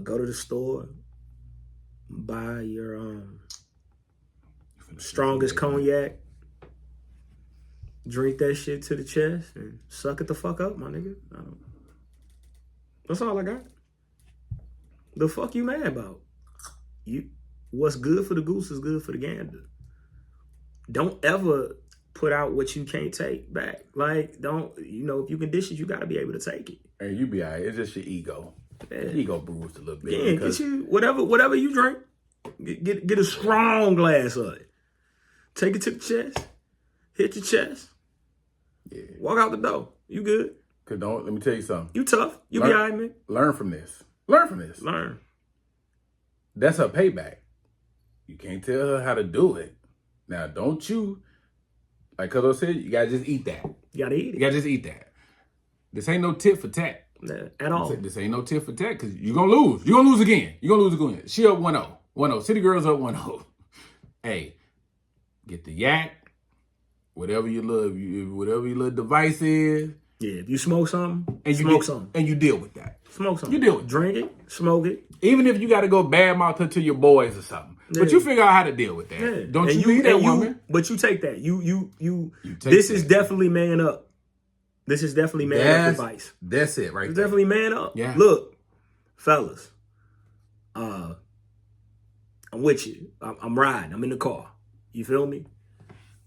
Go to the store, buy your strongest cognac, drink that shit to the chest, and suck it the fuck up, my nigga. That's all I got. The fuck you mad about? What's good for the goose is good for the gander. Don't ever put out what you can't take back. Like, if you can dish it, you gotta be able to take it. Hey, you be all right. It's just your ego. Yeah. Your ego bruised a little bit. Yeah, because get you whatever you drink. Get a strong glass of it. Take it to the chest. Hit your chest. Yeah. Walk out the door. You good. Cause let me tell you something. You tough. You be all right, man. Learn from this. Learn from this. Learn. That's her payback. You can't tell her how to do it. Now, don't you, like Cuzzo said, you gotta just eat that. You gotta eat You it. gotta just eat that. This ain't no tit for tat. At all. This ain't no tit for tat because you're gonna lose. You're gonna lose again. You're gonna lose again. She up 1-0. 1-0. City Girls up 1-0. Hey, get the yak, whatever your little device is. Yeah, if you smoke something, And smoke something. And you deal with that. Smoke something. You deal with it. Drink it, smoke it. Even if you got to go badmouth her to your boys or something. Yeah. But you figure out how to deal with that. Yeah. Don't And you be that woman. But you take that. You take this is that. definitely man up. This is definitely man up advice. That's it right It's there. definitely man up. Yeah. Look, fellas, I'm with you. I'm riding. I'm in the car. You feel me?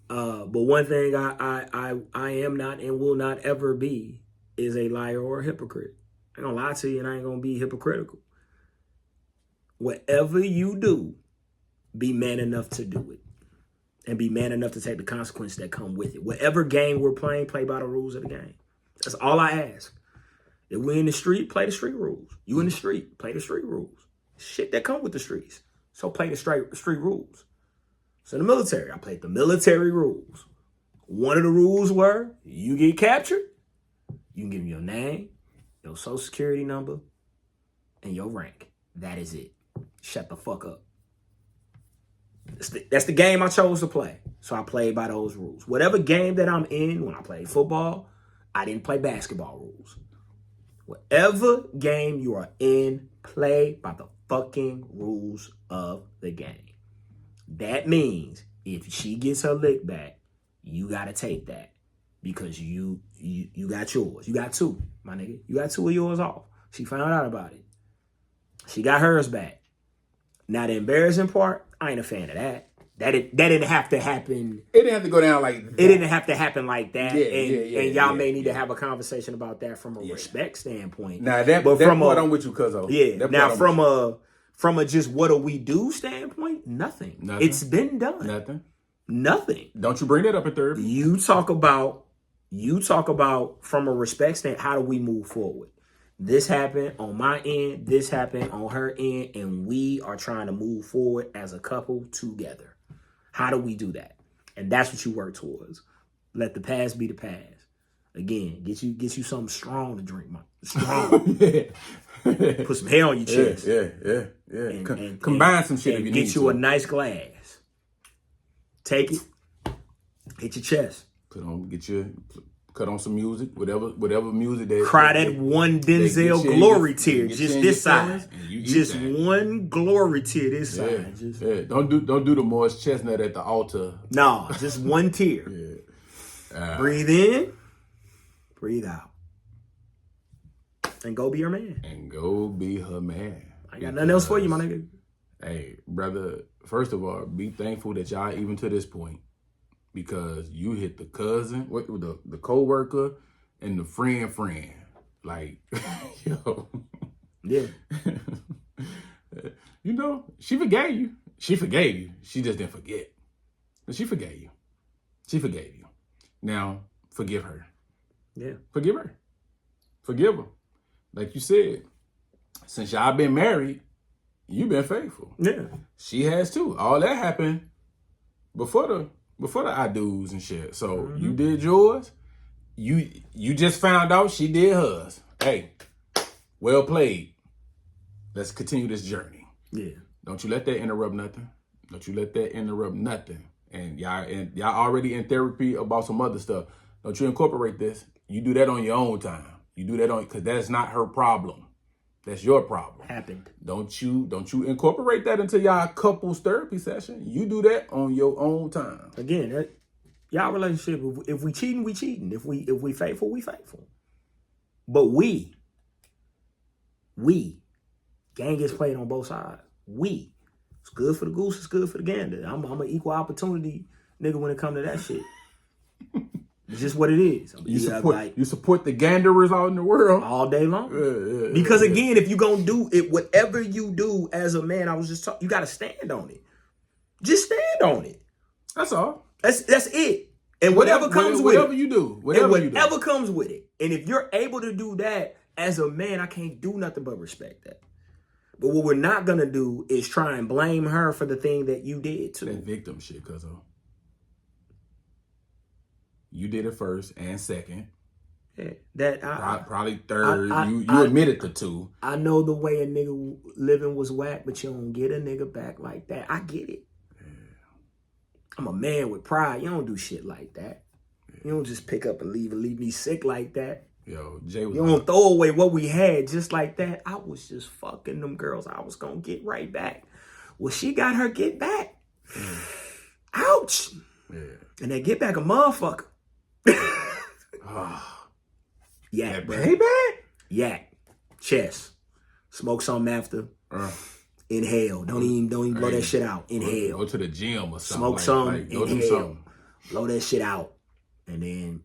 But one thing I am not and will not ever be is a liar or a hypocrite. I ain't gonna lie to you, and I ain't gonna be hypocritical. Whatever you do, be man enough to do it. and be man enough to take the consequences that come with it. Whatever game we're playing, play by the rules of the game. That's all I ask. If we in the street, play the street rules. You in the street, play the street rules. Shit that come with the streets. So play the street rules. So in the military, I played the military rules. One of the rules were, you get captured, you can give me your name, your social security number, and your rank. That is it. Shut the fuck up. That's the game I chose to play. So I played by those rules. Whatever game that I'm in, when I played football, I didn't play basketball rules. Whatever game you are in, play by the fucking rules of the game. That means if she gets her lick back, you got to take that because you got yours. You got two, my nigga. You got two of yours off. She found out about it. She got hers back. Now, the embarrassing part, I ain't a fan of that. That didn't have to happen. It didn't have to go down like that. It didn't have to happen like that. And y'all may need to yeah. have a conversation about that from a respect standpoint. Now, that part I'm with you, Cuzzo. Yeah. Now, from a just what do we do standpoint, nothing. It's been done. Nothing. Don't you bring that up in therapy. You talk about from a respect standpoint, how do we move forward? This happened on my end, this happened on her end, and we are trying to move forward as a couple together. How do we do that? And that's what you work towards. Let the past be the past. Again, get you something strong to drink, man. Strong. Put some hair on your chest. Yeah. And combine some shit if you need to. Get you a nice glass. Take it. Hit your chest. Cut on some music, whatever music that. Cry that one Denzel glory tear, just this side. Just one glory tear this side. Don't do the Morris Chestnut at the altar. No, just one tear. Breathe in, breathe out, and go be her man. And go be her man. I got nothing else for you, my nigga. Hey, brother. First of all, be thankful that y'all even to this point. Because you hit the cousin, the co-worker, and the friend. Like, yo. Yeah. You know, she forgave you. She just didn't forget. But she forgave you. Now, forgive her. Yeah. Forgive her. Forgive her. Like you said, since y'all been married, you've been faithful. Yeah. She has too. All that happened before the I do's and shit. So you did yours. You just found out she did hers. Hey, well played. Let's continue this journey. Yeah. Don't you let that interrupt nothing. And y'all already in therapy about some other stuff. Don't you incorporate this. You do that on your own time. You do that because that's not her problem. That's your problem. Happened. Don't you incorporate that into y'all couples therapy session. You do that on your own time. Again, y'all relationship, if we cheating, we cheating. If we faithful, we faithful. But we, game gets played on both sides. It's good for the goose, it's good for the gander. I'm an equal opportunity nigga when it comes to that shit. It's just what it is. You support the ganderers out in the world all day long. Because again, if you gonna do it, whatever you do as a man, I was just talking, you gotta stand on it. Just stand on it. That's all. That's it. And whatever comes with it. Whatever comes with it. And if you're able to do that as a man, I can't do nothing but respect that. But what we're not gonna do is try and blame her for the thing that you did too. That victim shit, Cuzzo. You did it first and second. Yeah, probably third. You admitted to two. I know the way a nigga living was whack, but you don't get a nigga back like that. I get it. Yeah. I'm a man with pride. You don't do shit like that. Yeah. You don't just pick up and leave me sick like that. Yo, Jay was. You don't throw away what we had just like that. I was just fucking them girls. I was gonna get right back. Well, she got her get back. Ouch. Yeah. And that get back a motherfucker. Yak, baby. Yak. Chest. Smoke something after. Inhale. Don't even blow that shit out. Inhale. Go to the gym or something. Smoke something. Inhale. Blow that shit out. And then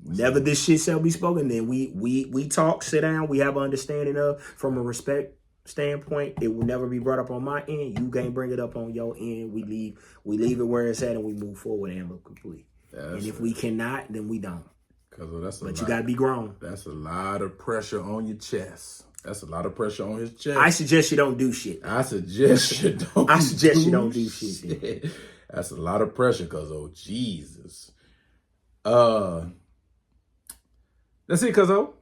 never this shit shall be spoken. Then we talk, sit down, we have an understanding of from a respect standpoint, it will never be brought up on my end. You can't bring it up on your end. We leave it where it's at, and we move forward amicably. And if we cannot, then we don't. But you gotta be grown. That's a lot of pressure on your chest. That's a lot of pressure on his chest. I suggest you don't do shit. I suggest you don't. Do shit. That's a lot of pressure, Cuzzo. Jesus. That's it, Cuzzo.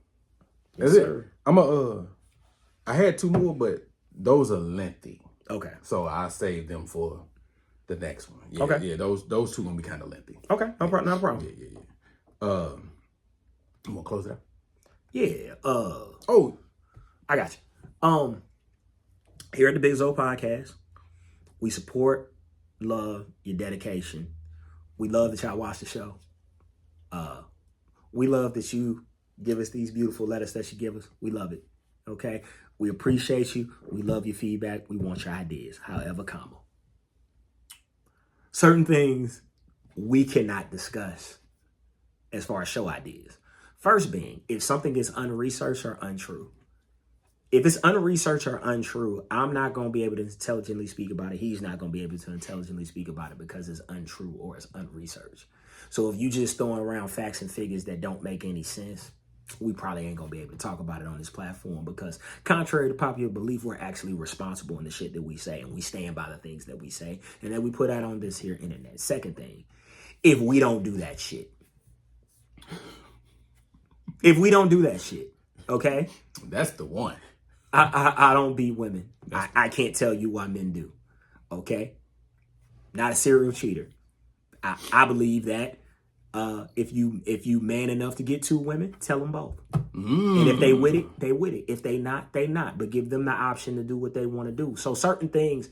That's it. Sir. I had 2 more, but those are lengthy. Okay. So I saved them for the next one. Yeah, Okay. Yeah, those 2 gonna be kind of lengthy. Okay. No problem. Yeah. You wanna close it out? Yeah. Oh, I got you. Here at the Big Zo Podcast, we support, love your dedication. We love that y'all watch the show. We love that you give us these beautiful letters that you give us. We love it. Okay? We appreciate you. We love your feedback. We want your ideas, however common. Certain things we cannot discuss as far as show ideas. First being, if something is unresearched or untrue. If it's unresearched or untrue, I'm not going to be able to intelligently speak about it. He's not going to be able to intelligently speak about it because it's untrue or it's unresearched. So if you just throwing around facts and figures that don't make any sense, we probably ain't going to be able to talk about it on this platform because contrary to popular belief, we're actually responsible in the shit that we say and we stand by the things that we say and that we put out on this here internet. Second thing, if we don't do that shit. Okay? that's the one. I don't beat women. I can't tell you why men do. Okay? Not a serial cheater. I believe that if you man enough to get 2 women, tell them both. And if they with it, they with it. If they not, they not. But give them the option to do what they want to do. So certain things,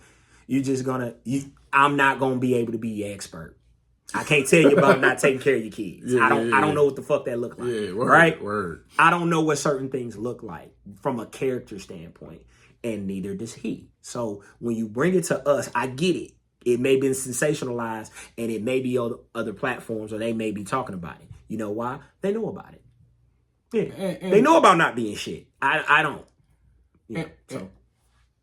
I'm not gonna be able to be your expert. I can't tell you about not taking care of your kids. I don't know what the fuck that look like. Yeah, right? Word. I don't know what certain things look like from a character standpoint, and neither does he. So when you bring it to us, I get it. It may be sensationalized, and it may be on other platforms, or they may be talking about it. You know why? They know about it. Yeah, they know about not being shit. I don't. Yeah.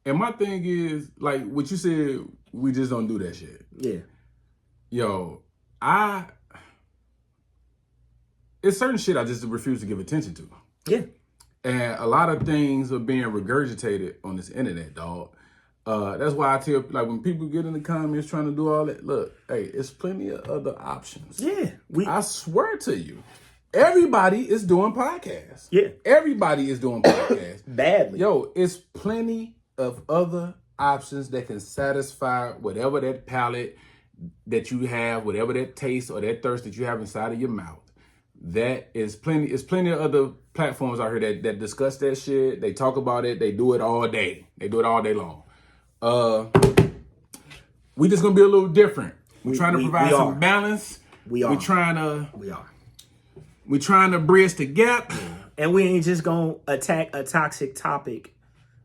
And my thing is, like what you said, we just don't do that shit. Yeah. Yo, it's certain shit I just refuse to give attention to. Yeah. And a lot of things are being regurgitated on this internet, dog. That's why I tell, like, when people get in the comments trying to do all that, look, hey, it's plenty of other options. Yeah. I swear to you, everybody is doing podcasts. Yeah. Everybody is doing podcasts. Badly. Yo, it's plenty of other options that can satisfy whatever that palate that you have, whatever that taste or that thirst that you have inside of your mouth. That is plenty. It's plenty of other platforms out here that discuss that shit. They talk about it. They do it all day. They do it all day long. We just gonna be a little different. We're trying to provide some balance. We're trying to bridge the gap. And we ain't just gonna attack a toxic topic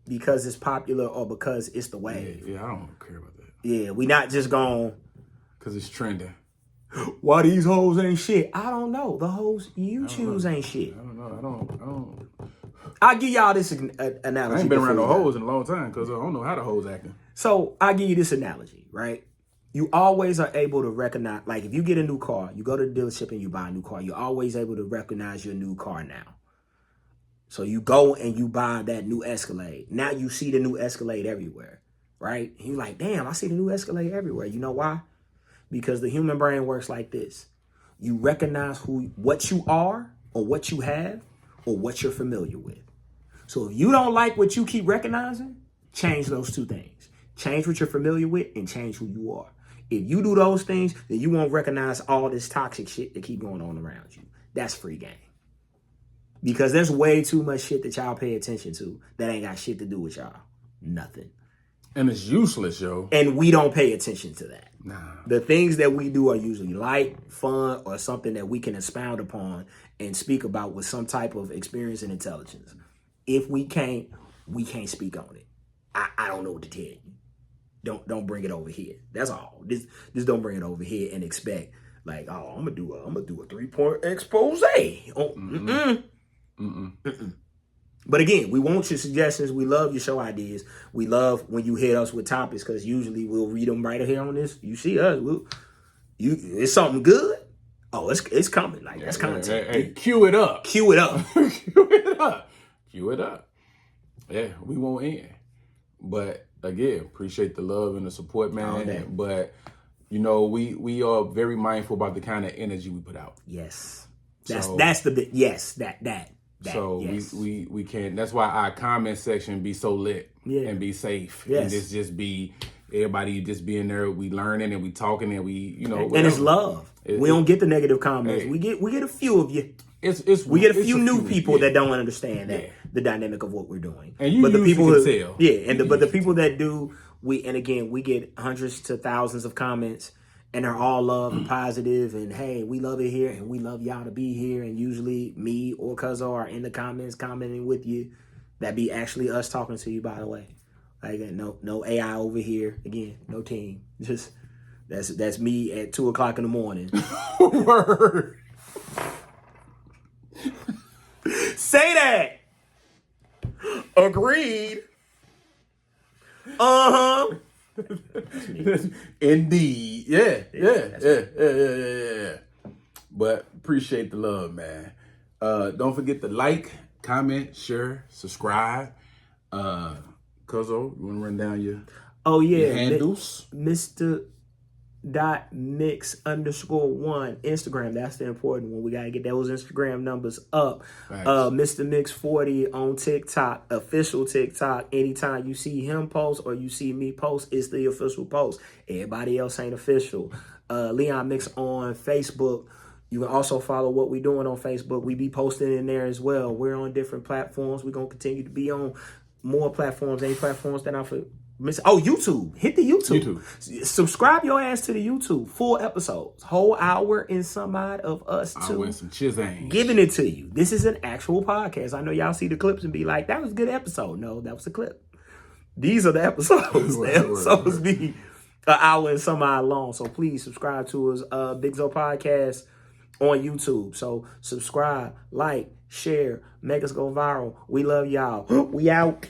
because it's popular or because it's the wave. Yeah, I don't care about that. Yeah, we not just gonna because it's trending. Why these hoes ain't shit? I don't know. The hoes you choose ain't shit. I don't know. I don't. I'll give y'all this analogy. I ain't been around no hoes in a long time because I don't know how the hoes acting. So I'll give you this analogy, right? You always are able to recognize, like if you get a new car, you go to the dealership and you buy a new car, you're always able to recognize your new car now. So you go and you buy that new Escalade. Now you see the new Escalade everywhere, right? And you're like, damn, I see the new Escalade everywhere. You know why? Because the human brain works like this. You recognize what you are or what you have or what you're familiar with. So if you don't like what you keep recognizing, change those 2 things. Change what you're familiar with and change who you are. If you do those things, then you won't recognize all this toxic shit that keep going on around you. That's free game. Because there's way too much shit that y'all pay attention to that ain't got shit to do with y'all. Nothing. And it's useless, yo. And we don't pay attention to that. Nah. The things that we do are usually light, fun, or something that we can expound upon and speak about with some type of experience and intelligence. If we can't speak on it. I don't know what to tell you. Don't bring it over here. That's all. Just don't bring it over here and expect like, oh, I'm gonna do a 3-point expose. Oh, But again, we want your suggestions. We love your show ideas. We love when you hit us with topics because usually we'll read them right here on this. You see us. It's something good. Oh, it's coming. Like, that's content. Hey, cue it up. Cue it up. Cue it up. Cue it up. Yeah, we won't end. But again, appreciate the love and the support, man. But we are very mindful about the kind of energy we put out. Yes. That's the bit. Yes, that. So yes. we can't. That's why our comment section be so lit and be safe. Yes. And this just be everybody just being there. We learning and we talking and we and it's love. We don't get the negative comments. Hey, we get a few of you. We get a few new people that don't understand the dynamic of what we're doing. And but the people can tell. Yeah, but the people that do, we get hundreds to thousands of comments. And they're all love and positive, and hey, we love it here, and we love y'all to be here. And usually, me or Cuzzo are in the comments commenting with you. That be actually us talking to you, by the way. Like, no AI over here. Again, no team. Just that's me at 2:00 in the morning. Word. Say that. Agreed. Indeed. Yeah. But appreciate the love, man. Don't forget to like, comment, share, subscribe. Cuzzo, you want to run down your handles? Mr. .mix_1 Instagram. That's the important one. We gotta get those Instagram numbers up. Mr. Mix 40 on TikTok, official TikTok. Anytime you see him post or you see me post, it's the official post. Everybody else ain't official. Leon Mix on Facebook. You can also follow what we're doing on Facebook. We be posting in there as well. We're on different platforms. We're gonna continue to be on more platforms. Any platforms that I YouTube. Hit the YouTube. Subscribe your ass to the YouTube. Full episodes. Whole hour and some odd of us too. Some chizang. Giving it to you. This is an actual podcast. I know y'all see the clips and be like, that was a good episode. No, that was a clip. These are the episodes. The episodes be an hour and some odd long. So please subscribe to us. Big Zo Podcast on YouTube. So subscribe, like, share, make us go viral. We love y'all. We out.